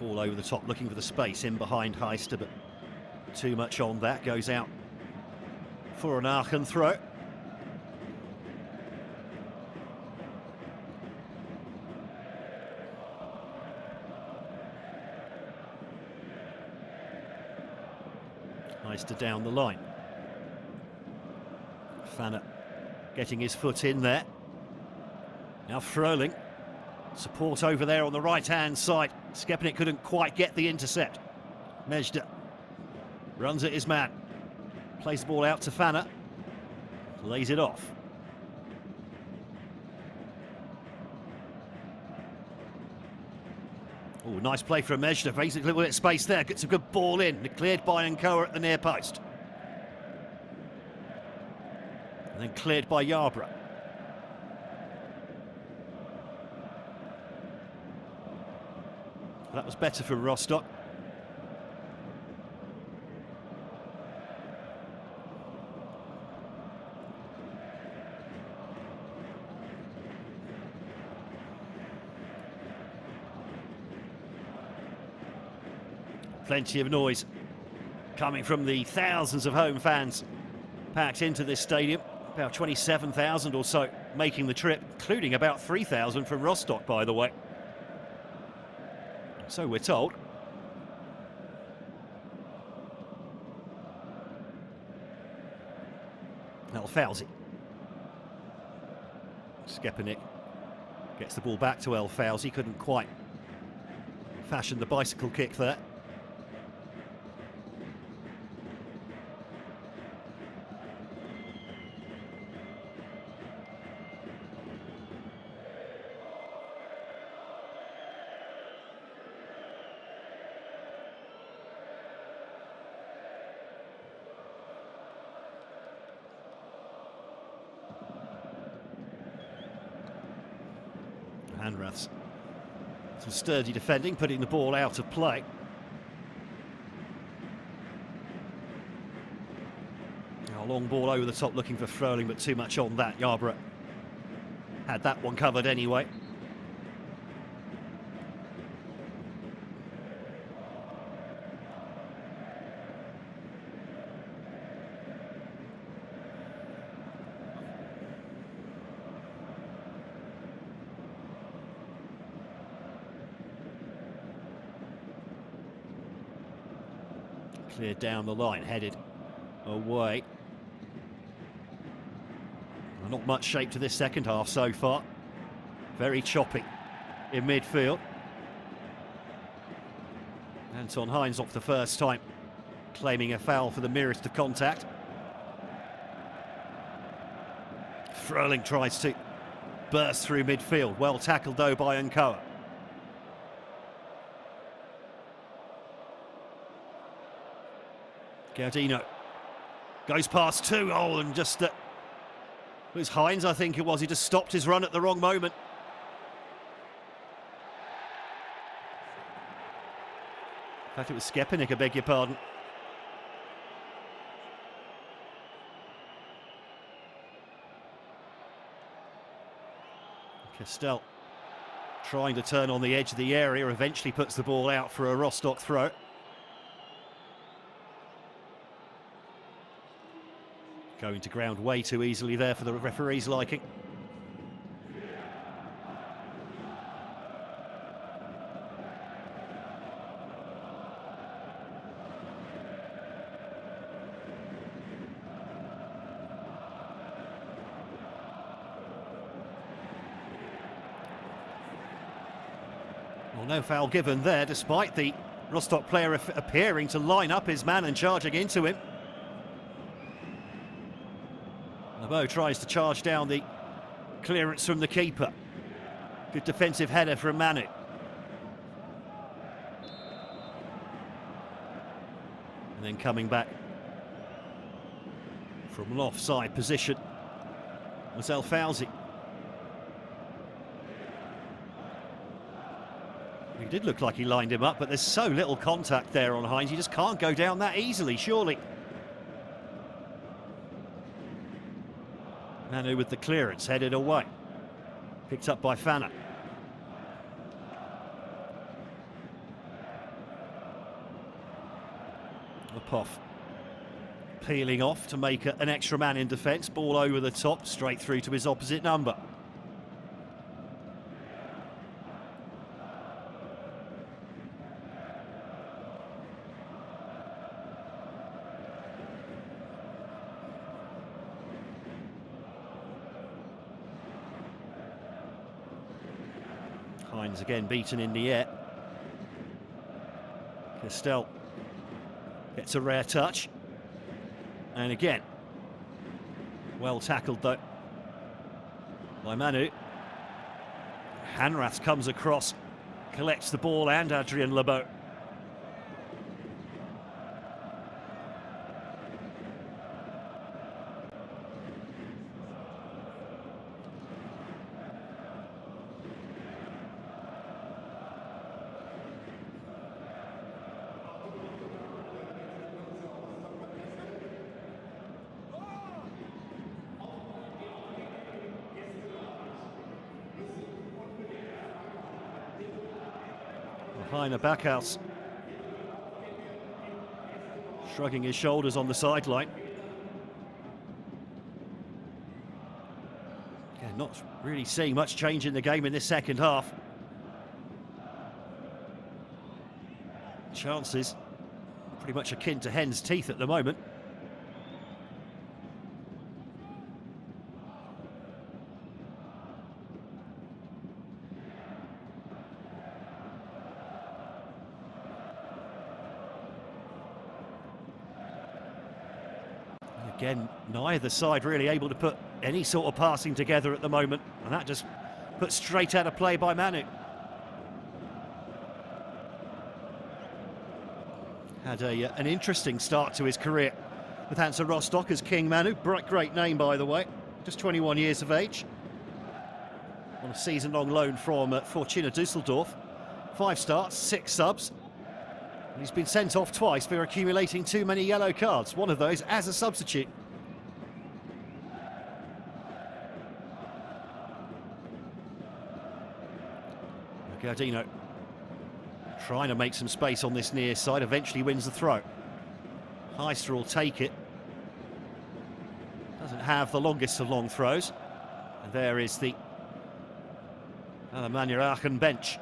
Ball over the top, looking for the space in behind Heister, but too much on that. Goes out for an Aachen throw. Heister down the line. Fanner getting his foot in there. Now Fröhling. Support over there on the right-hand side. Skepnik couldn't quite get the intercept. Mejda runs at his man. Plays the ball out to Fanner. Lays it off. Oh, nice play from Mejda. Basically, a little bit of space there. Gets a good ball in. Cleared by Nkoa at the near post. And then cleared by Yarbrough. That was better for Rostock. Plenty of noise coming from the thousands of home fans packed into this stadium. About 27,000 or so making the trip, including about 3,000 from Rostock, by the way. So we're told. El-Fawzi. Skepnik gets the ball back to El-Fawzi. Couldn't quite fashion the bicycle kick there. Hanrath's some sturdy defending, putting the ball out of play. Now, a long ball over the top, looking for Fröhling, but too much on that. Yarbrough had that one covered anyway. Cleared down the line, headed away. Not much shape to this second half so far. Very choppy in midfield. Anton Heinz off the first time, claiming a foul for the merest of contact. Fröhling tries to burst through midfield. Well tackled though by Nkoa. Gardino goes past two. Oh, and just it was Heinz, I think it was. He just stopped his run at the wrong moment. In fact, it was Skepnik, I beg your pardon. Castell trying to turn on the edge of the area, eventually puts the ball out for a Rostock throw. Going to ground way too easily there for the referee's liking. Well, no foul given there, despite the Rostock player appearing to line up his man and charging into him. Bo tries to charge down the clearance from the keeper. Good defensive header from Manu. And then coming back from an offside position was El-Fawzi. He did look like he lined him up, but there's so little contact there on Heinz, you just can't go down that easily, surely. Manu with the clearance, headed away. Picked up by Fanna. Lepov peeling off to make an extra man in defence. Ball over the top, straight through to his opposite number. Heinz again beaten in the air. Castell gets a rare touch. And again, well tackled though by Manu. Hanrath comes across, collects the ball, and Adrien Lebeau. Heine Backhaus shrugging his shoulders on the sideline. Yeah, not really seeing much change in the game in this second half. Chances pretty much akin to hen's teeth at the moment. Again, neither side really able to put any sort of passing together at the moment, and that just put straight out of play by Manu. Had an interesting start to his career with Hansa Rostock as King Manu. Great name, by the way. Just 21 years of age. On a season-long loan from Fortuna Düsseldorf. 5 starts, 6 subs. And he's been sent off twice for accumulating too many yellow cards. One of those as a substitute. Gardino trying to make some space on this near side, eventually wins the throw. Heister will take it. Doesn't have the longest of long throws. And there is the Alemannia Aachen bench,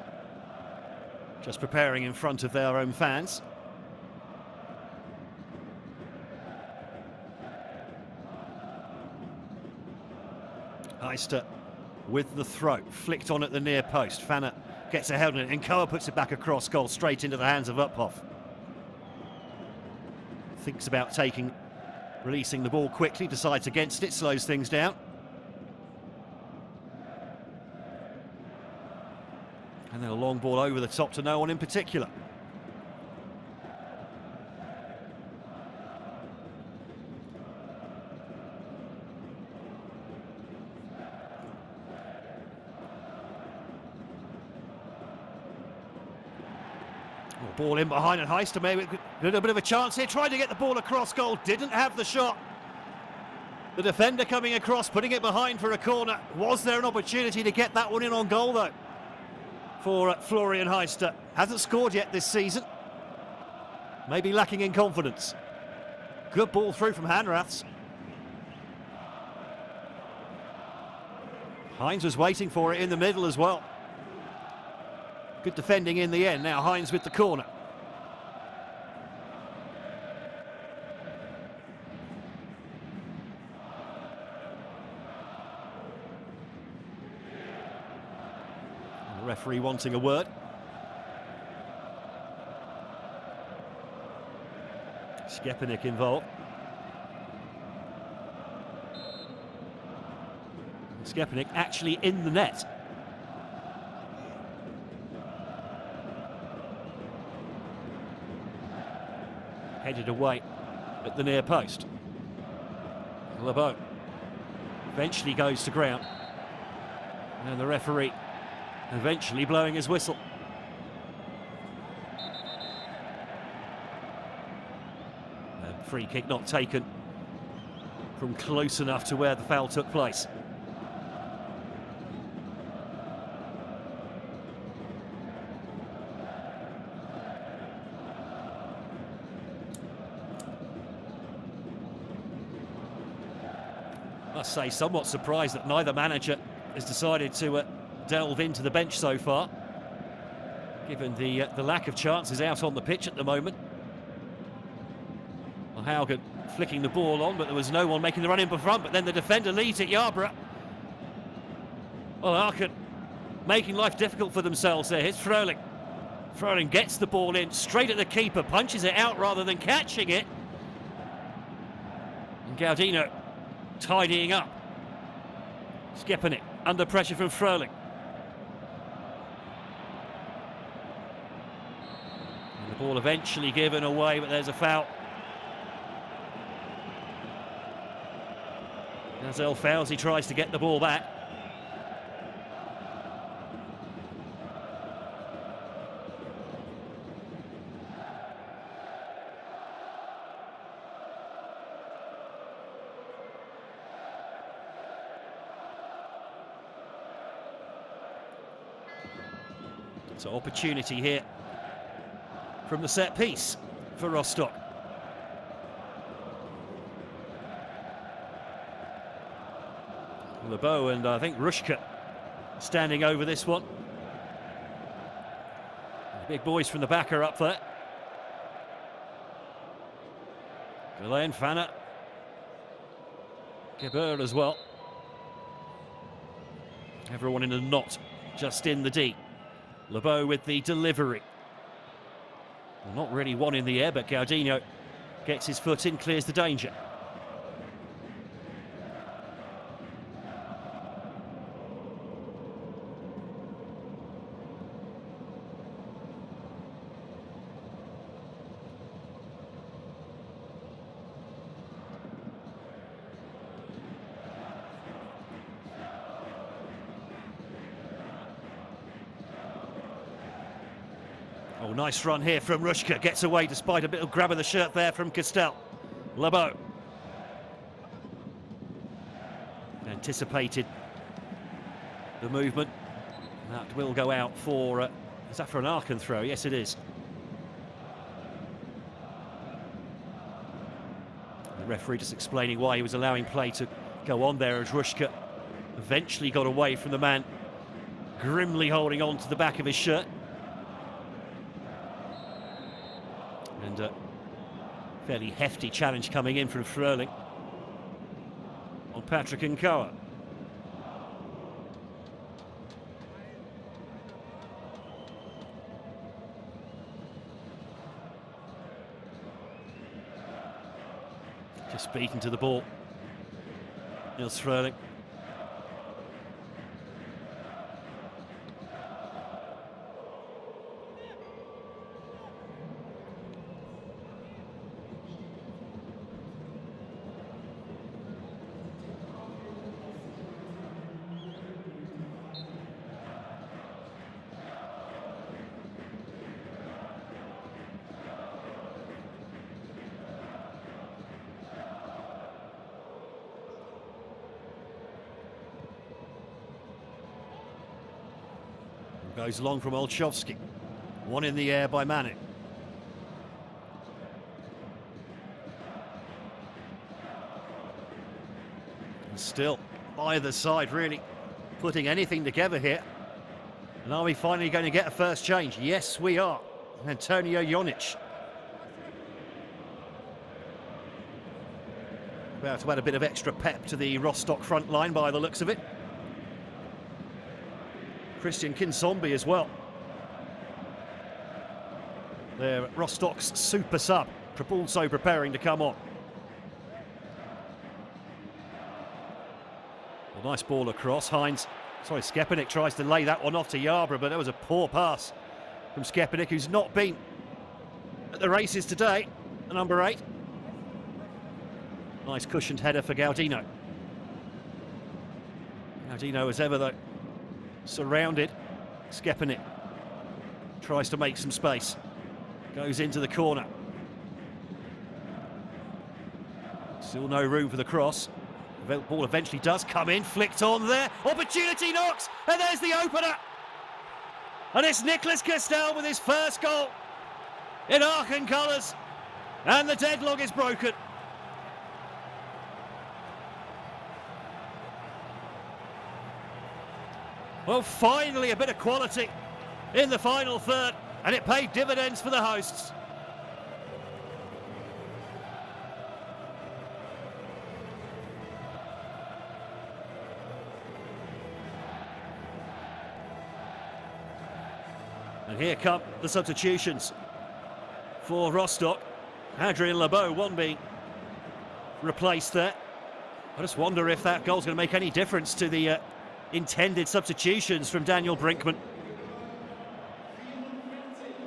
just preparing in front of their own fans. Heister with the throw, flicked on at the near post. Fanna gets a held on it, and Koa puts it back across goal, straight into the hands of Uphoff. Thinks about releasing the ball quickly, decides against it, slows things down. And then a long ball over the top to no one in particular. Ball in behind, and Heister maybe a little bit of a chance here. Tried to get the ball across goal, didn't have the shot. The defender coming across, putting it behind for a corner. Was there an opportunity to get that one in on goal though for Florian Heister? Hasn't scored yet this season. Maybe lacking in confidence. Good ball through from Hanraths. Heinz was waiting for it in the middle as well. Good defending in the end. Now Heinz with the corner. The referee wanting a word. Skepanik involved. Skepanik actually in the net. Headed away at the near post. Lebeau eventually goes to ground. And the referee eventually blowing his whistle. Free kick not taken from close enough to where the foul took place. I must say, somewhat surprised that neither manager has decided to delve into the bench so far, given the lack of chances out on the pitch at the moment. Well, Haugen flicking the ball on, but there was no one making the run in front, but then the defender leads it, Yarborough. Well, Aachen making life difficult for themselves there. Here's Fröhling. Fröhling gets the ball in, straight at the keeper, punches it out rather than catching it. And Gaudino tidying up. Skepanik under pressure from Fröhling. And the ball eventually given away, but there's a foul. As El Fauzi tries to get the ball back. So opportunity here from the set piece for Rostock. LeBeau and I think Rushka standing over this one. The big boys from the back are up there. Galen, Fanner, Geber as well. Everyone in a knot just in the D. LeBeau with the delivery. Well, not really one in the air, but Gaudino gets his foot in, clears the danger. Oh, nice run here from Rushka. Gets away despite a bit of grab of the shirt there from Castell. LeBeau. Anticipated the movement. That will go out for... is that for an Aachen throw? Yes, it is. The referee just explaining why he was allowing play to go on there as Rushka eventually got away from the man grimly holding on to the back of his shirt. And a fairly hefty challenge coming in from Fröhling on Patrick Nkoa. Just beaten to the ball. Niels Fröhling. Goes long from Olszewski. One in the air by Manu. And still, either side really putting anything together here. And are we finally going to get a first change? Yes, we are. Antonio Jonic. About to add a bit of extra pep to the Rostock front line by the looks of it. Christian Kinsombi as well. They're Rostock's super sub. Trapulso preparing to come on. Well, nice ball across. Skepanik tries to lay that one off to Yarborough, but that was a poor pass from Skepanik, who's not been at the races today. The number 8. Nice cushioned header for Gaudino. Gaudino, as ever, though, surrounded. Skepanik tries to make some space. Goes into the corner. Still no room for the cross. The ball eventually does come in, flicked on there. Opportunity knocks, and there's the opener. And it's Nicolas Castel with his first goal in Aachen colours. And the deadlock is broken. Well, finally a bit of quality in the final third, and it paid dividends for the hosts. And here come the substitutions for Rostock. Adrien Lebeau, one being replaced there. I just wonder if that goal's going to make any difference to the intended substitutions from Daniel Brinkman.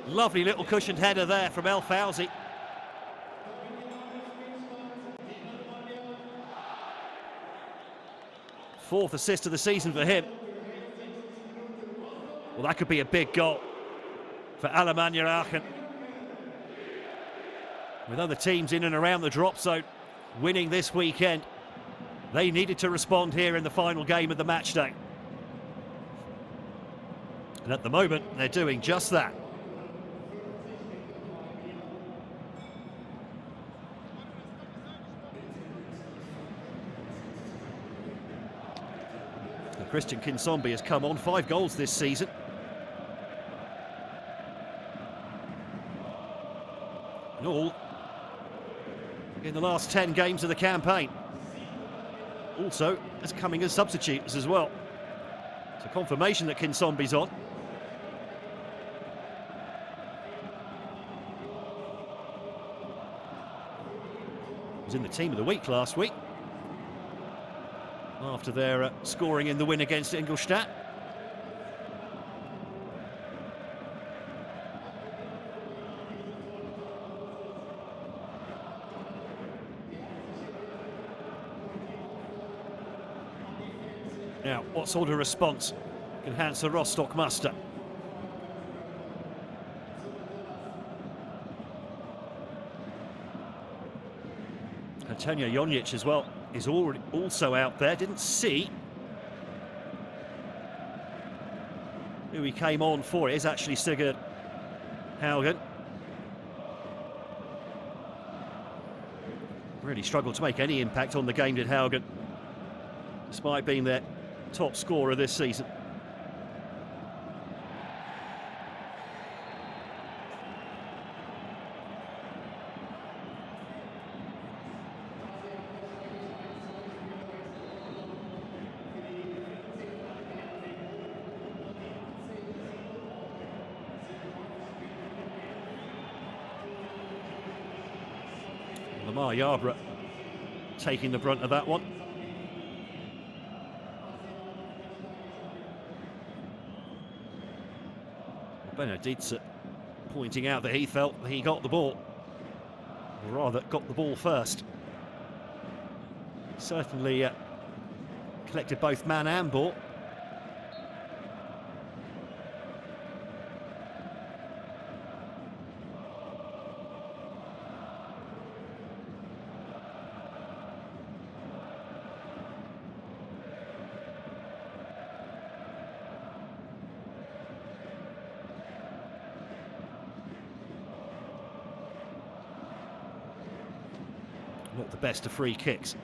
Lovely little cushioned header there from El Fauzi. Fourth assist of the season for him. Well, that could be a big goal for Alemannia Aachen. With other teams in and around the drop zone winning this weekend, they needed to respond here in the final game of the match day. And at the moment, they're doing just that. And Christian Kinsombi has come on, 5 goals this season. And all in the last 10 games of the campaign. Also, as coming as substitutes as well. It's a confirmation that Kinsombi's on. He was in the team of the week last week after their scoring in the win against Ingolstadt. Now, what sort of response can Hansa Rostock muster? Antonio Jonic as well is also out there. Didn't see who he came on for. It is actually Sigurd Haugen. Really struggled to make any impact on the game, did Haugen, despite being their top scorer this season. Lamar Yarbrough taking the brunt of that one. Benedict's pointing out that he felt he got the ball, or rather got the ball first. Certainly collected both man and ball. Not the best of free kicks.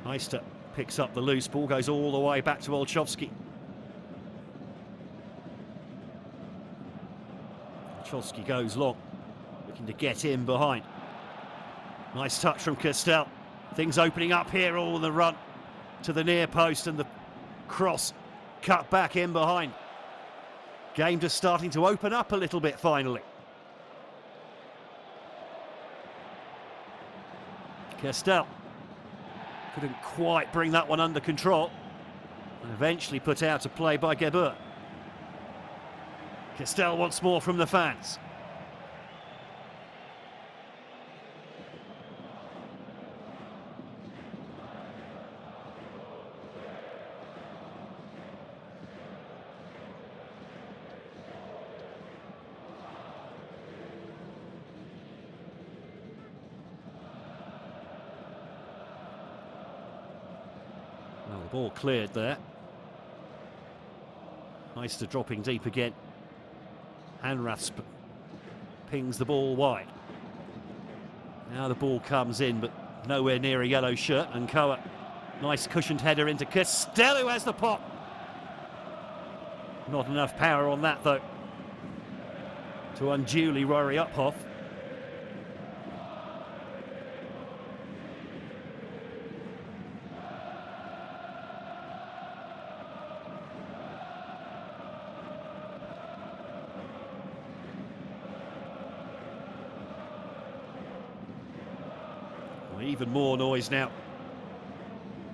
Meister picks up the loose ball, goes all the way back to Olszewski. Olszewski goes long, looking to get in behind. Nice touch from Castel. Things opening up here, all the run to the near post and the cross cut back in behind. Game just starting to open up a little bit finally. Castel couldn't quite bring that one under control and eventually put out a play by Gebert. Castel wants more from the fans. Ball cleared there. Meister dropping deep again. Hanrath pings the ball wide. Now the ball comes in, but nowhere near a yellow shirt. And Koa, nice cushioned header into Costello, who has the pop. Not enough power on that, though, to unduly worry Uphoff. Even more noise now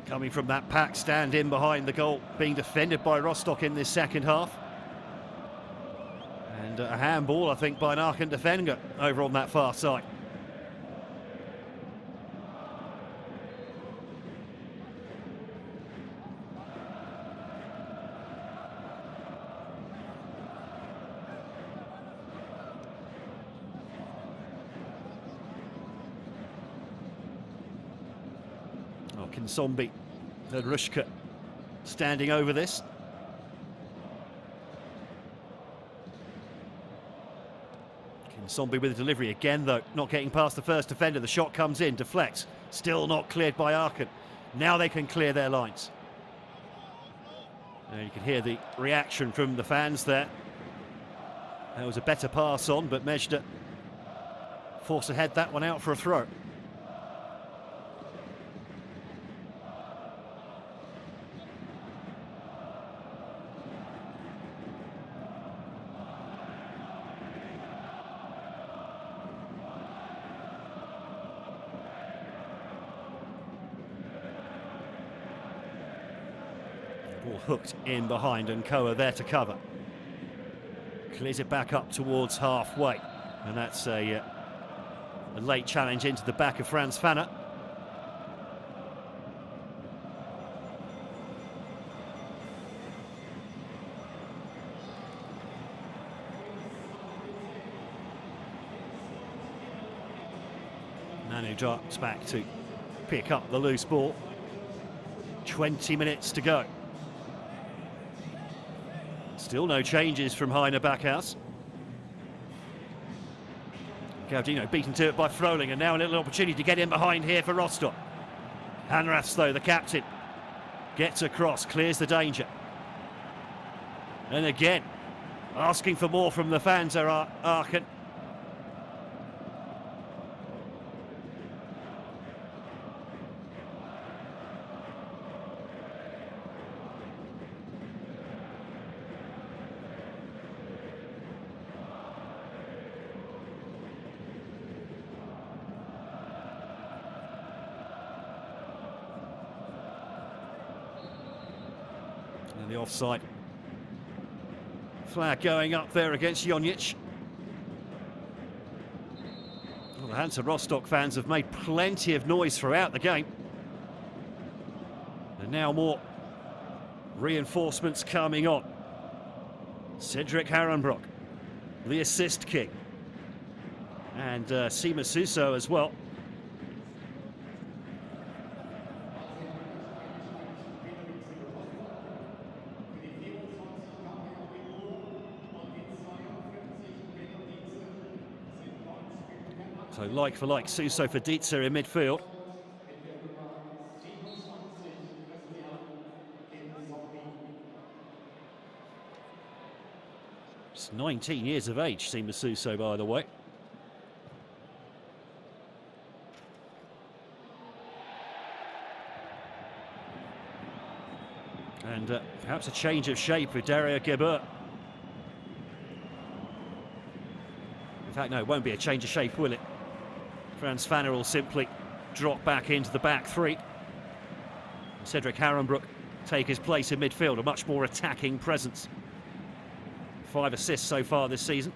coming from that pack stand in behind the goal, being defended by Rostock in this second half. And a handball, I think, by an Aachen defender over on that far side. Kinsombi and Rushka standing over this. Kinsombi with the delivery again, though, not getting past the first defender. The shot comes in, deflects, still not cleared by Aachen. Now they can clear their lines. And you can hear the reaction from the fans there. There was a better pass on, but Mejda forced to head that one out for a throw. Ball hooked in behind, and Koa there to cover. Clears it back up towards halfway, and that's a late challenge into the back of Franz Fanner. Manu drops back to pick up the loose ball. 20 minutes to go. Still no changes from Heine Backhouse. Gaudino beaten to it by Froling, and now a little opportunity to get in behind here for Rostock. Hanrath, though, the captain, gets across, clears the danger. And again, asking for more from the fans are Aachen. And the offside flag going up there against Jonic. Well, the Hansa Rostock fans have made plenty of noise throughout the game. And now more reinforcements coming on. Cedric Harenbrock, the assist king. And Sima Suso as well. So like for like, Suso for Dietzer in midfield. Just 19 years of age, Sima Suso, by the way. And perhaps a change of shape with Dario Gebert. In fact, no, it won't be a change of shape, will it? Franz Fanner will simply drop back into the back three. Cedric Harenbrook take his place in midfield, a much more attacking presence. 5 assists so far this season.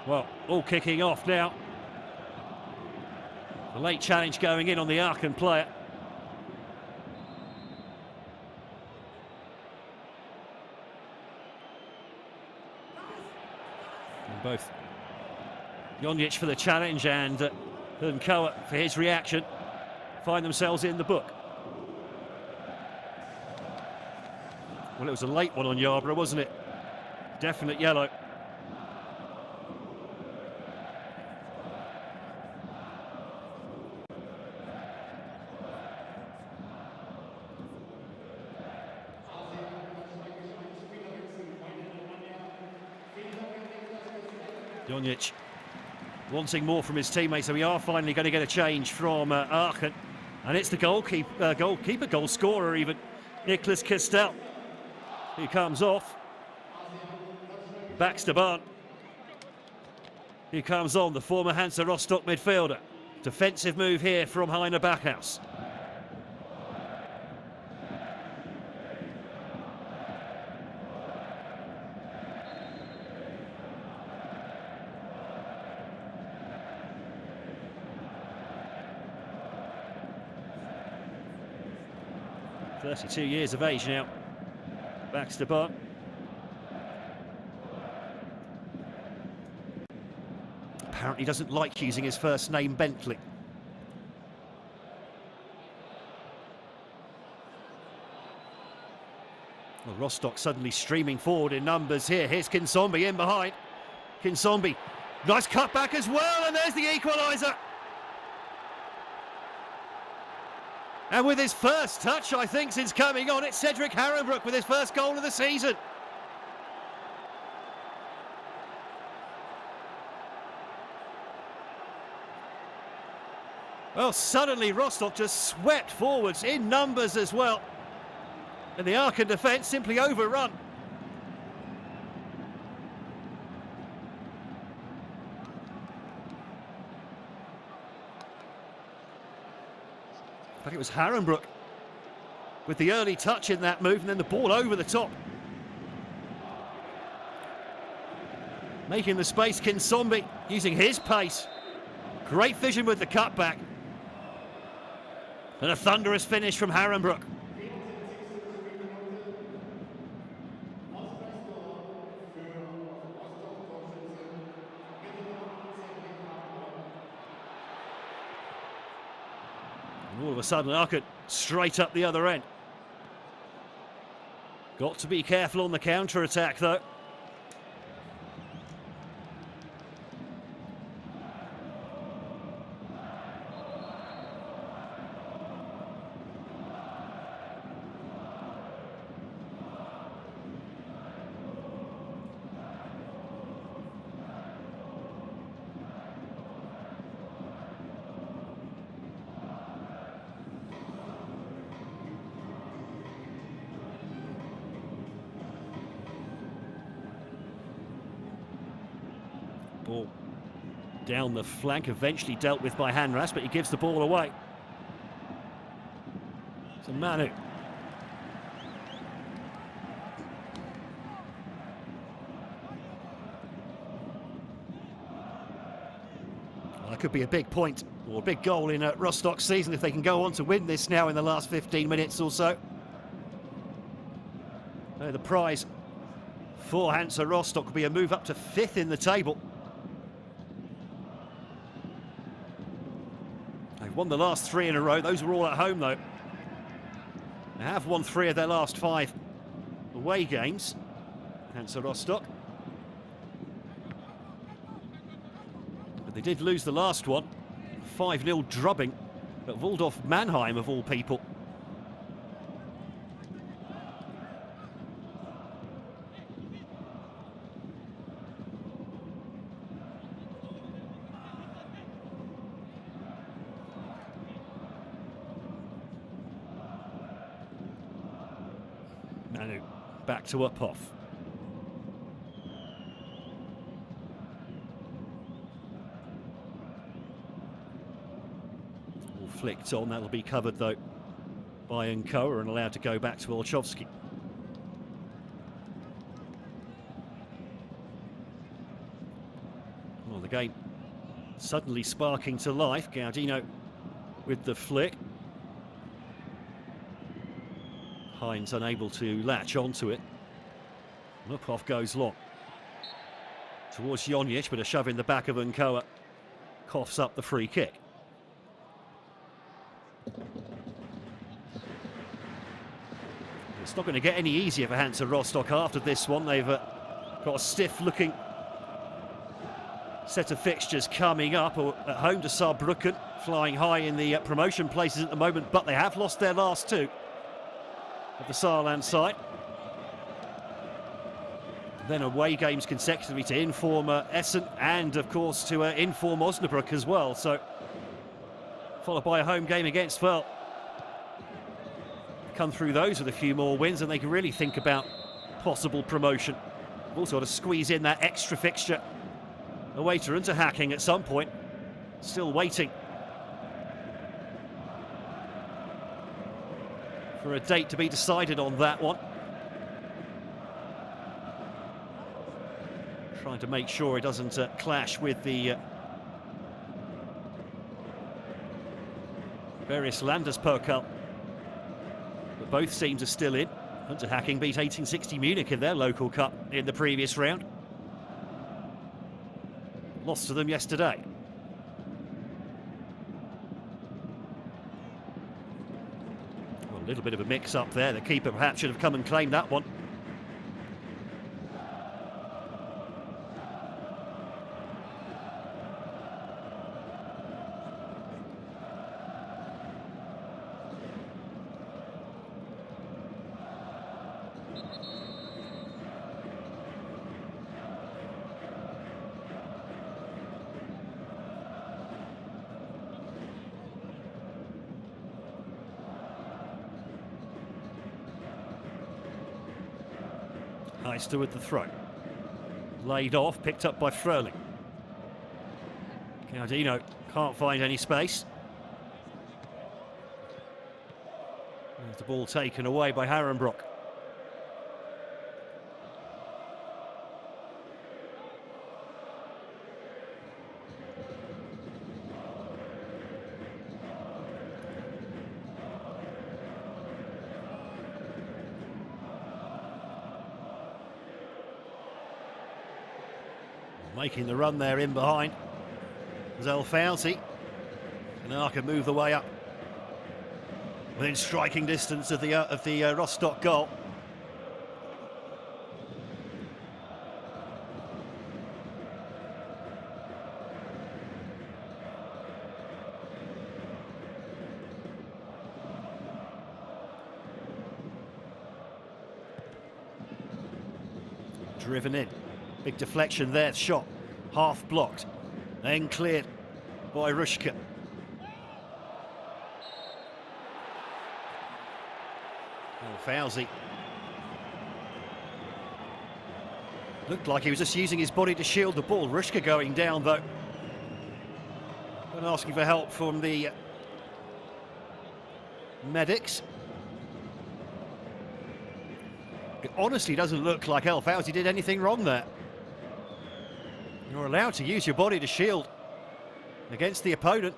Well, all kicking off now. The late challenge going in on the Aachen player. Both Jonic for the challenge and Koa for his reaction find themselves in the book. Well, it was a late one on Yarborough, wasn't it? Definite yellow. Jonic wanting more from his teammates, so we are finally going to get a change from Aachen. And it's the goalkeeper, goal scorer even, Nicholas Castell, who comes off. Baxter Barn, who comes on, the former Hansa Rostock midfielder. Defensive move here from Heiner Backhaus. .32 years of age now, Baxter Barn. Apparently doesn't like using his first name, Bentley. Well, Rostock suddenly streaming forward in numbers here. Here's Kinsombi in behind. Kinsombi, nice cutback as well, and there's the equaliser. And with his first touch, I think, since coming on, it's Cedric Harenbrook with his first goal of the season. Well, suddenly Rostock just swept forwards in numbers as well. And the Aachen defence simply overrun. But it was Harenbrook with the early touch in that move, and then the ball over the top. Making the space, Kinsombi using his pace. Great vision with the cutback. And a thunderous finish from Harenbrook. And all of a sudden, Aachen straight up the other end. Got to be careful on the counter-attack, though. Ball down the flank, eventually dealt with by Hanras, but he gives the ball away. So Manu. Well, that could be a big point, or a big goal in Rostock's season if they can go on to win this now in the last 15 minutes or so. The prize for Hansa Rostock will be a move up to 5th in the table. They've won the last 3 in a row. Those were all at home, though. They have won 3 of their last 5 away games, Hansa Rostock. But they did lose the last one, 5-0 drubbing at Waldorf Mannheim, of all people. Manu back to Uphoff. All flicked on, that'll be covered though by Koa and allowed to go back to Olszewski. Well, the game suddenly sparking to life. Gaudino with the flick. Hines unable to latch onto it. Uphoff goes long towards Jonic, but a shove in the back of Nkoa coughs up the free kick. It's not going to get any easier for Hansa Rostock after this one. They've got a stiff-looking set of fixtures coming up, at home to Saarbrücken, flying high in the promotion places at the moment, but they have lost their last two of the Saarland side. Then away games consecutively to inform Essen and, of course, to inform Osnabrück as well. So, followed by a home game against Völ. Come through those with a few more wins, and they can really think about possible promotion. They've also got to squeeze in that extra fixture away to Unterhaching at some point. Still waiting for a date to be decided on that one. Trying to make sure it doesn't clash with the various Landespokal. But both teams are still in. Unterhaching beat 1860 Munich in their local cup in the previous round. Lost to them yesterday. Well, a little bit of a mix-up there. The keeper perhaps should have come and claimed that one. Heister with the throw. Laid off, picked up by Fröhling. Gaudino can't find any space. There's the ball taken away by Harenbrock. Making the run there in behind was El-Fauzi, and Aachen move the way up within striking distance of the Rostock goal. Driven in. Big deflection there, shot half blocked, then cleared by Ruschke. Fauzi looked like he was just using his body to shield the ball. Ruschke going down though, and asking for help from the medics. It honestly doesn't look like El-Fauzi did anything wrong there. You're allowed to use your body to shield against the opponent.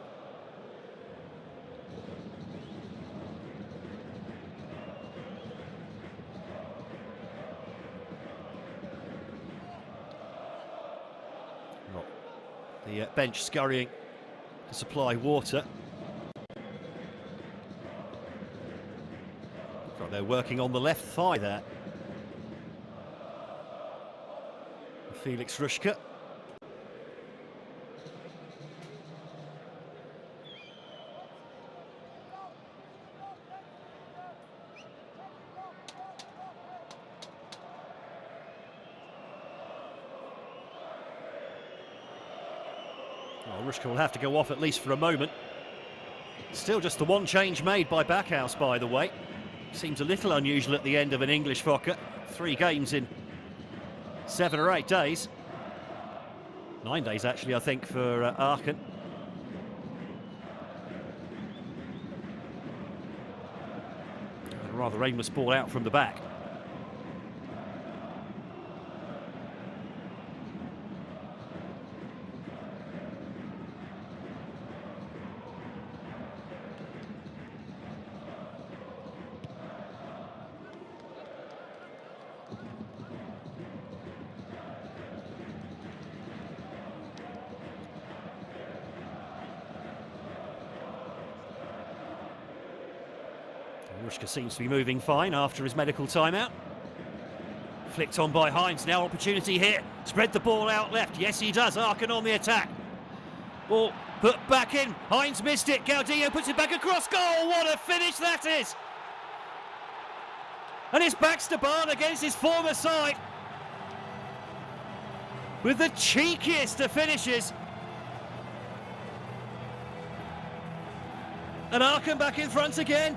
Well, the bench scurrying to supply water. So they're working on the left thigh there. Felix Ruschke. Well, Ruschke will have to go off at least for a moment. Still just the one change made by Backhouse, by the way. Seems a little unusual at the end of an English Fokker. 3 games in 7 or 8 days. 9 days actually, I think, for Aachen. A rather aimless ball out from the back. Rushka seems to be moving fine after his medical timeout. Flicked on by Heinz, now opportunity here. Spread the ball out left. Yes, he does. Aachen on the attack. Ball put back in. Heinz missed it. Gaudinho puts it back across goal. What a finish that is! And it's Baxter Barn against his former side with the cheekiest of finishes. And Aachen back in front again.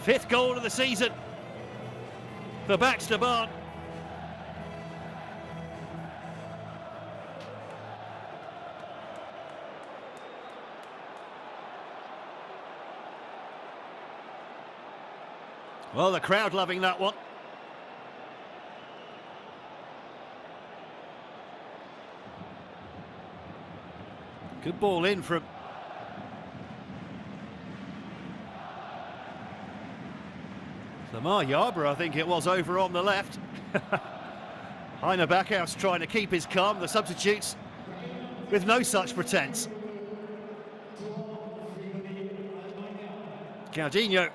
Fifth goal of the season for Baxter Barn. Well, the crowd loving that one. Good ball in from Lamar Yarborough, I think it was, over on the left. Heine Backhaus trying to keep his calm. The substitutes with no such pretense. Gaudinho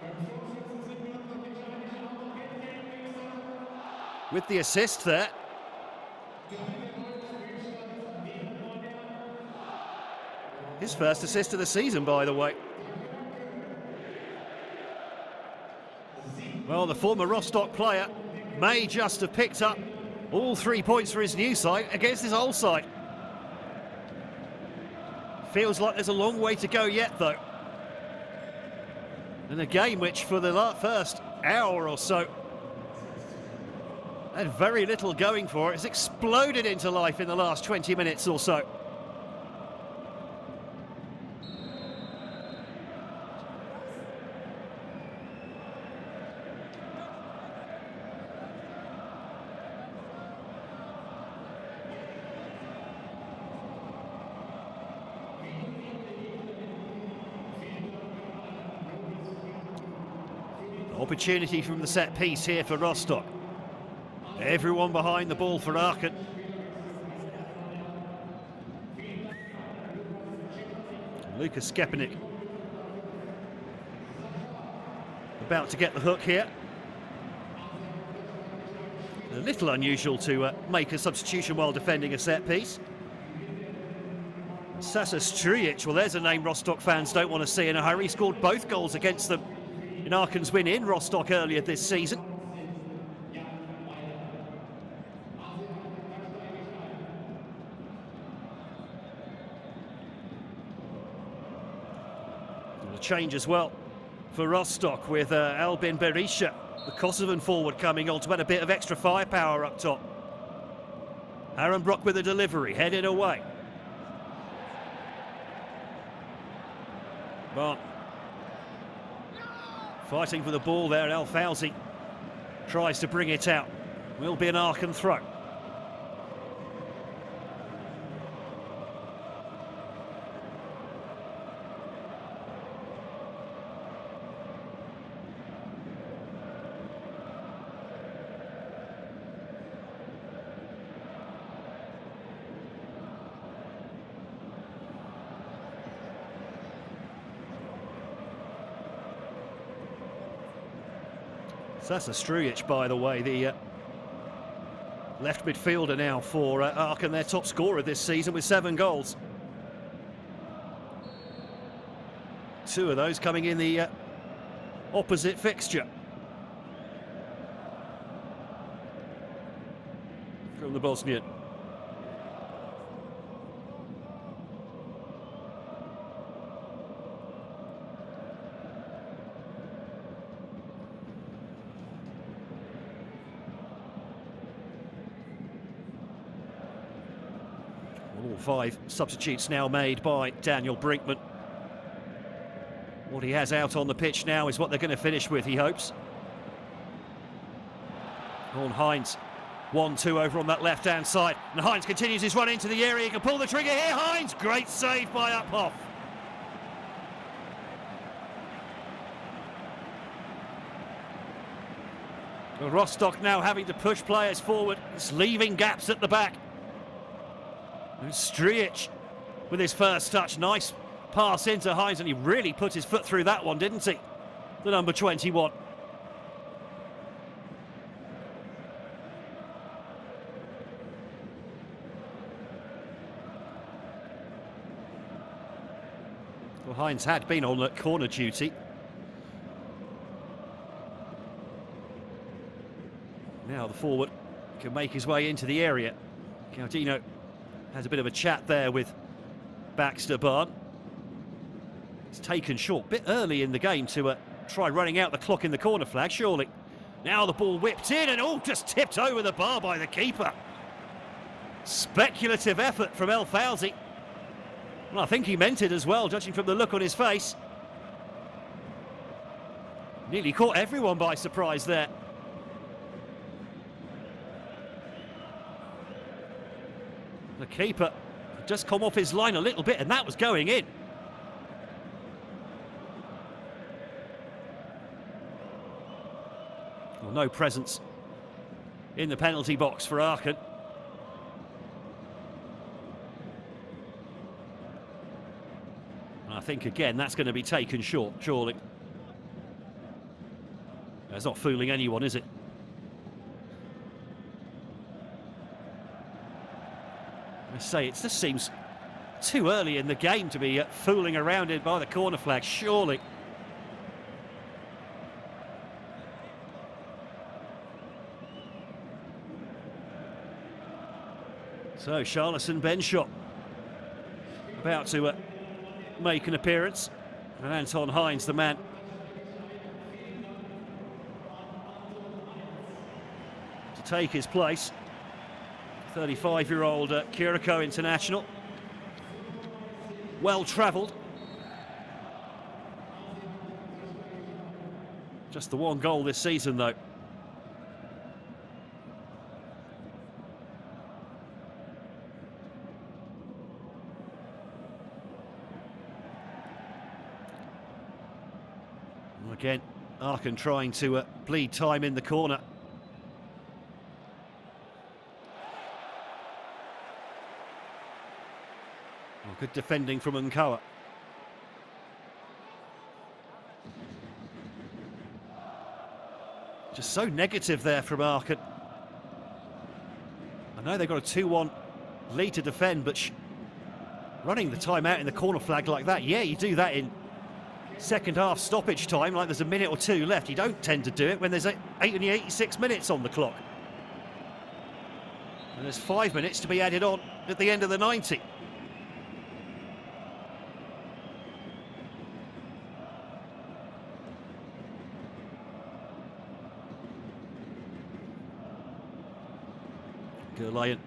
with the assist there. His first assist of the season, by the way. Well, the former Rostock player may just have picked up all 3 points for his new side against his old side. Feels like there's a long way to go yet, though. And a game which, for the first hour or so, had very little going for it. It's exploded into life in the last 20 minutes or so. Opportunity from the set piece here for Rostock. Everyone behind the ball for Aachen. Lucas Skepanik about to get the hook here. A little unusual to make a substitution while defending a set piece. Sasa Strujic, well, there's a name Rostock fans don't want to see in a hurry. He scored both goals against them in Aachen's win in Rostock earlier this season. And a change as well for Rostock with Albin Berisha, the Kosovan forward, coming on to add a bit of extra firepower up top. Aaron Brock with a delivery, headed away. Barn fighting for the ball there. El Fauzi tries to bring it out. Will be an Aachen throw. Sasa Strujic, by the way, the left midfielder now for Aachen, their top scorer this season with 7 goals. 2 of those coming in the opposite fixture. From the Bosnian. All 5 substitutes now made by Daniel Brinkman. What he has out on the pitch now is what they're going to finish with, he hopes. On Heinz, 1-2 over on that left-hand side. And Heinz continues his run into the area. He can pull the trigger here. Heinz, great save by Uphoff. Well, Rostock now having to push players forward. It's leaving gaps at the back. Strijic with his first touch. Nice pass into Hines, and he really put his foot through that one, didn't he? The number 21. Well, Hines had been on corner duty. Now the forward can make his way into the area. Gaudino has a bit of a chat there with Baxter Barn. It's taken short, bit early in the game to try running out the clock in the corner flag, surely. Now the ball whipped in and just tipped over the bar by the keeper. Speculative effort from El Fawzi. Well, I think he meant it as well, judging from the look on his face. Nearly caught everyone by surprise there. The keeper had just come off his line a little bit, and that was going in. Well, no presence in the penalty box for Aachen. I think, again, that's going to be taken short, surely. That's not fooling anyone, is it? I say, it just seems too early in the game to be fooling around it by the corner flag, surely. So, Charleston Benshot about to make an appearance, and Anton Hines, the man. To take his place. 35-year-old Curacao international. Well travelled. Just the one goal this season, though. Again, Aachen trying to bleed time in the corner. Well, good defending from Nkawa. Just so negative there from Aachen. I know they've got a 2-1 lead to defend, but running the time out in the corner flag like that, yeah, you do that in second half stoppage time, like there's a minute or two left. You don't tend to do it when there's only 86 minutes on the clock. And there's 5 minutes to be added on at the end of the 90. Gurlayan.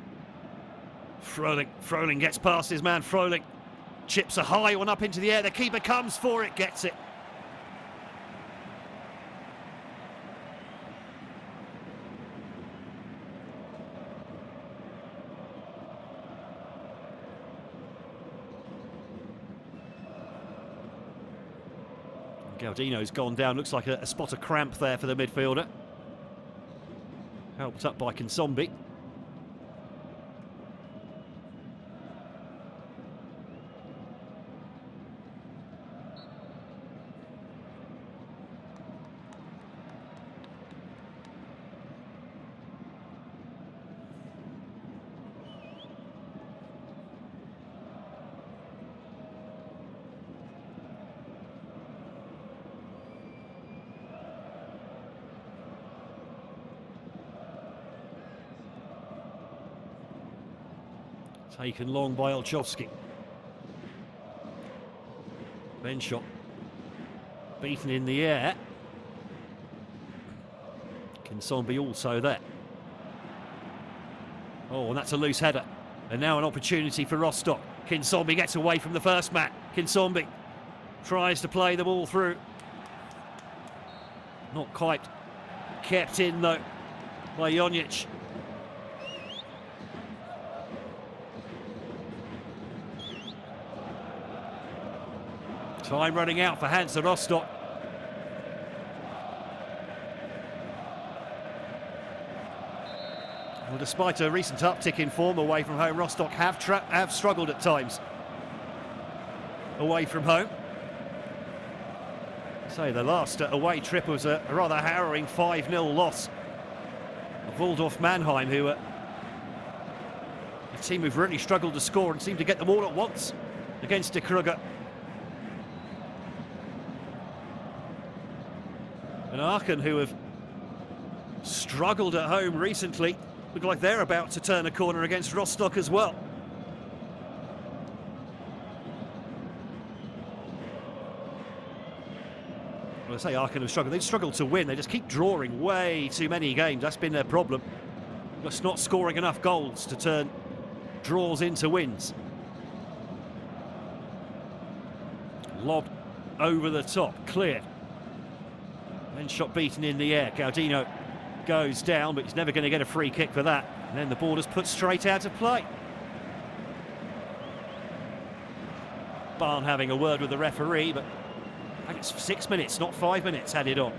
Froling gets past his man, Froling. Chips a high one up into the air. The keeper comes for it, gets it. Gaudino's gone down. Looks like a spot of cramp there for the midfielder. Helped up by Kinsombi. Taken long by Olchowski. Benshot beaten in the air. Kinsombi also there. Oh, and that's a loose header. And now an opportunity for Rostock. Kinsombi gets away from the first man. Kinsombi tries to play the ball through. Not quite kept in though by Jonic. Time running out for Hansa Rostock. Well, despite a recent uptick in form away from home, Rostock have struggled at times away from home. So the last away trip was a rather harrowing 5-0 loss of Waldorf Mannheim, who a team who've really struggled to score and seemed to get them all at once against De Krugger. And Aachen, who have struggled at home recently, look like they're about to turn a corner against Rostock as well. Well, I say Aachen have struggled. They've struggled to win. They just keep drawing way too many games. That's been their problem. Just not scoring enough goals to turn draws into wins. Lobbed over the top, cleared. Then shot beaten in the air. Gaudino goes down, but he's never going to get a free kick for that. And then the ball is put straight out of play. Barn having a word with the referee, but I think it's 6 minutes, not 5 minutes added on.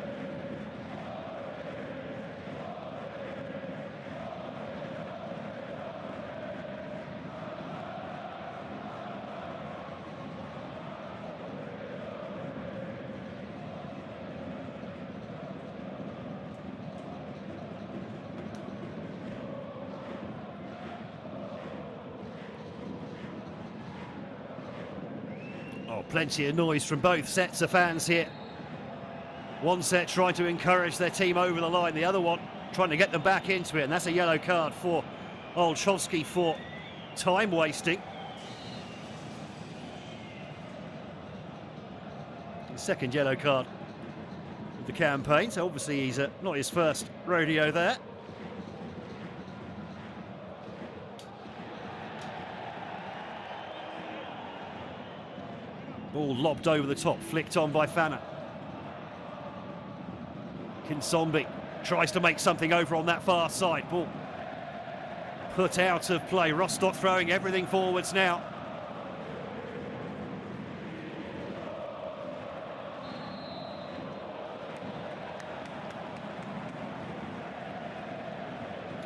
Oh, plenty of noise from both sets of fans here. One set trying to encourage their team over the line, the other one trying to get them back into it, and that's a yellow card for Olszewski for time wasting. The second yellow card of the campaign, so obviously he's not his first rodeo there. Ball lobbed over the top, flicked on by Fanner. Kinsombi tries to make something over on that far side. Ball put out of play. Rostock throwing everything forwards now.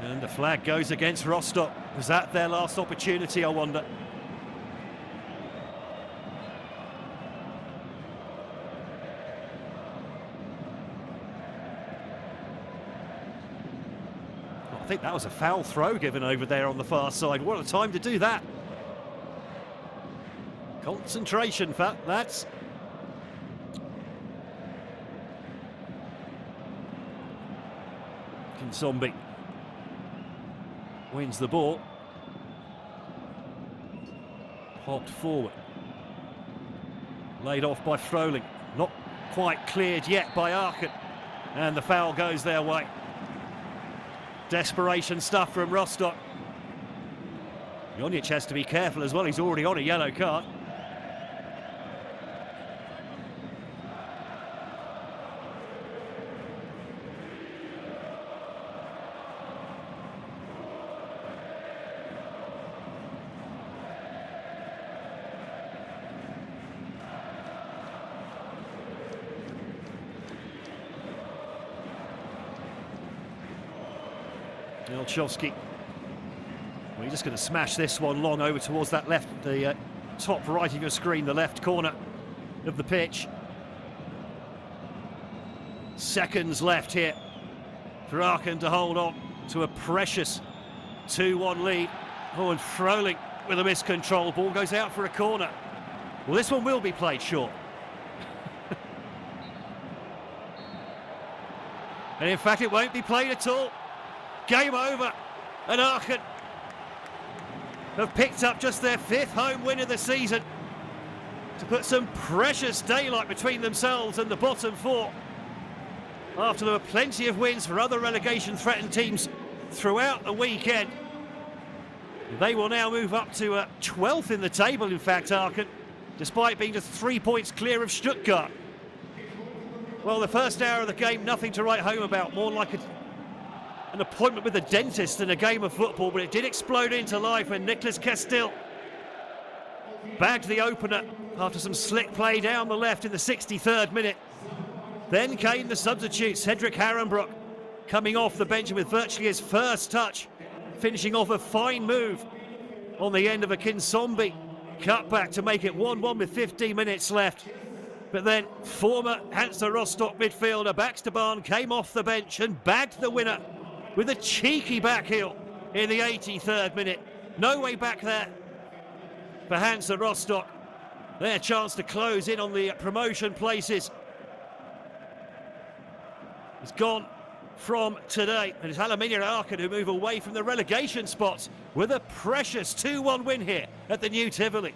And the flag goes against Rostock. Was that their last opportunity, I wonder? I think that was a foul throw given over there on the far side. What a time to do that. Concentration, that's. Kinsombi wins the ball. Hopped forward. Laid off by Froling. Not quite cleared yet by Aachen. And the foul goes their way. Desperation stuff from Rostock. Jonic has to be careful as well. He's already on a yellow card. Olszewski. Well, you're just going to smash this one long over towards that left, the top right of your screen, the left corner of the pitch. Seconds left here for Aachen to hold on to a precious 2-1 lead. Oh, and Froling with a miscontrol. Ball goes out for a corner. Well, this one will be played short. And in fact, it won't be played at all. Game over, and Aachen have picked up just their 5th home win of the season to put some precious daylight between themselves and the bottom 4. After there were plenty of wins for other relegation-threatened teams throughout the weekend. They will now move up to 12th in the table, in fact, Aachen, despite being just 3 points clear of Stuttgart. Well, the first hour of the game, nothing to write home about, more like an appointment with a dentist than a game of football, but it did explode into life when Nicolas Castille bagged the opener after some slick play down the left in the 63rd minute. Then came the substitute, Cedric Harenbroek, coming off the bench with virtually his first touch finishing off a fine move on the end of a Kinsombi cutback to make it 1-1 with 15 minutes left. But then former Hansa Rostock midfielder Baxterbarn came off the bench and bagged the winner with a cheeky back heel in the 83rd minute. No way back there for Hansa Rostock. Their chance to close in on the promotion places is gone from today. And it's Alemannia Aachen who move away from the relegation spots with a precious 2-1 win here at the New Tivoli.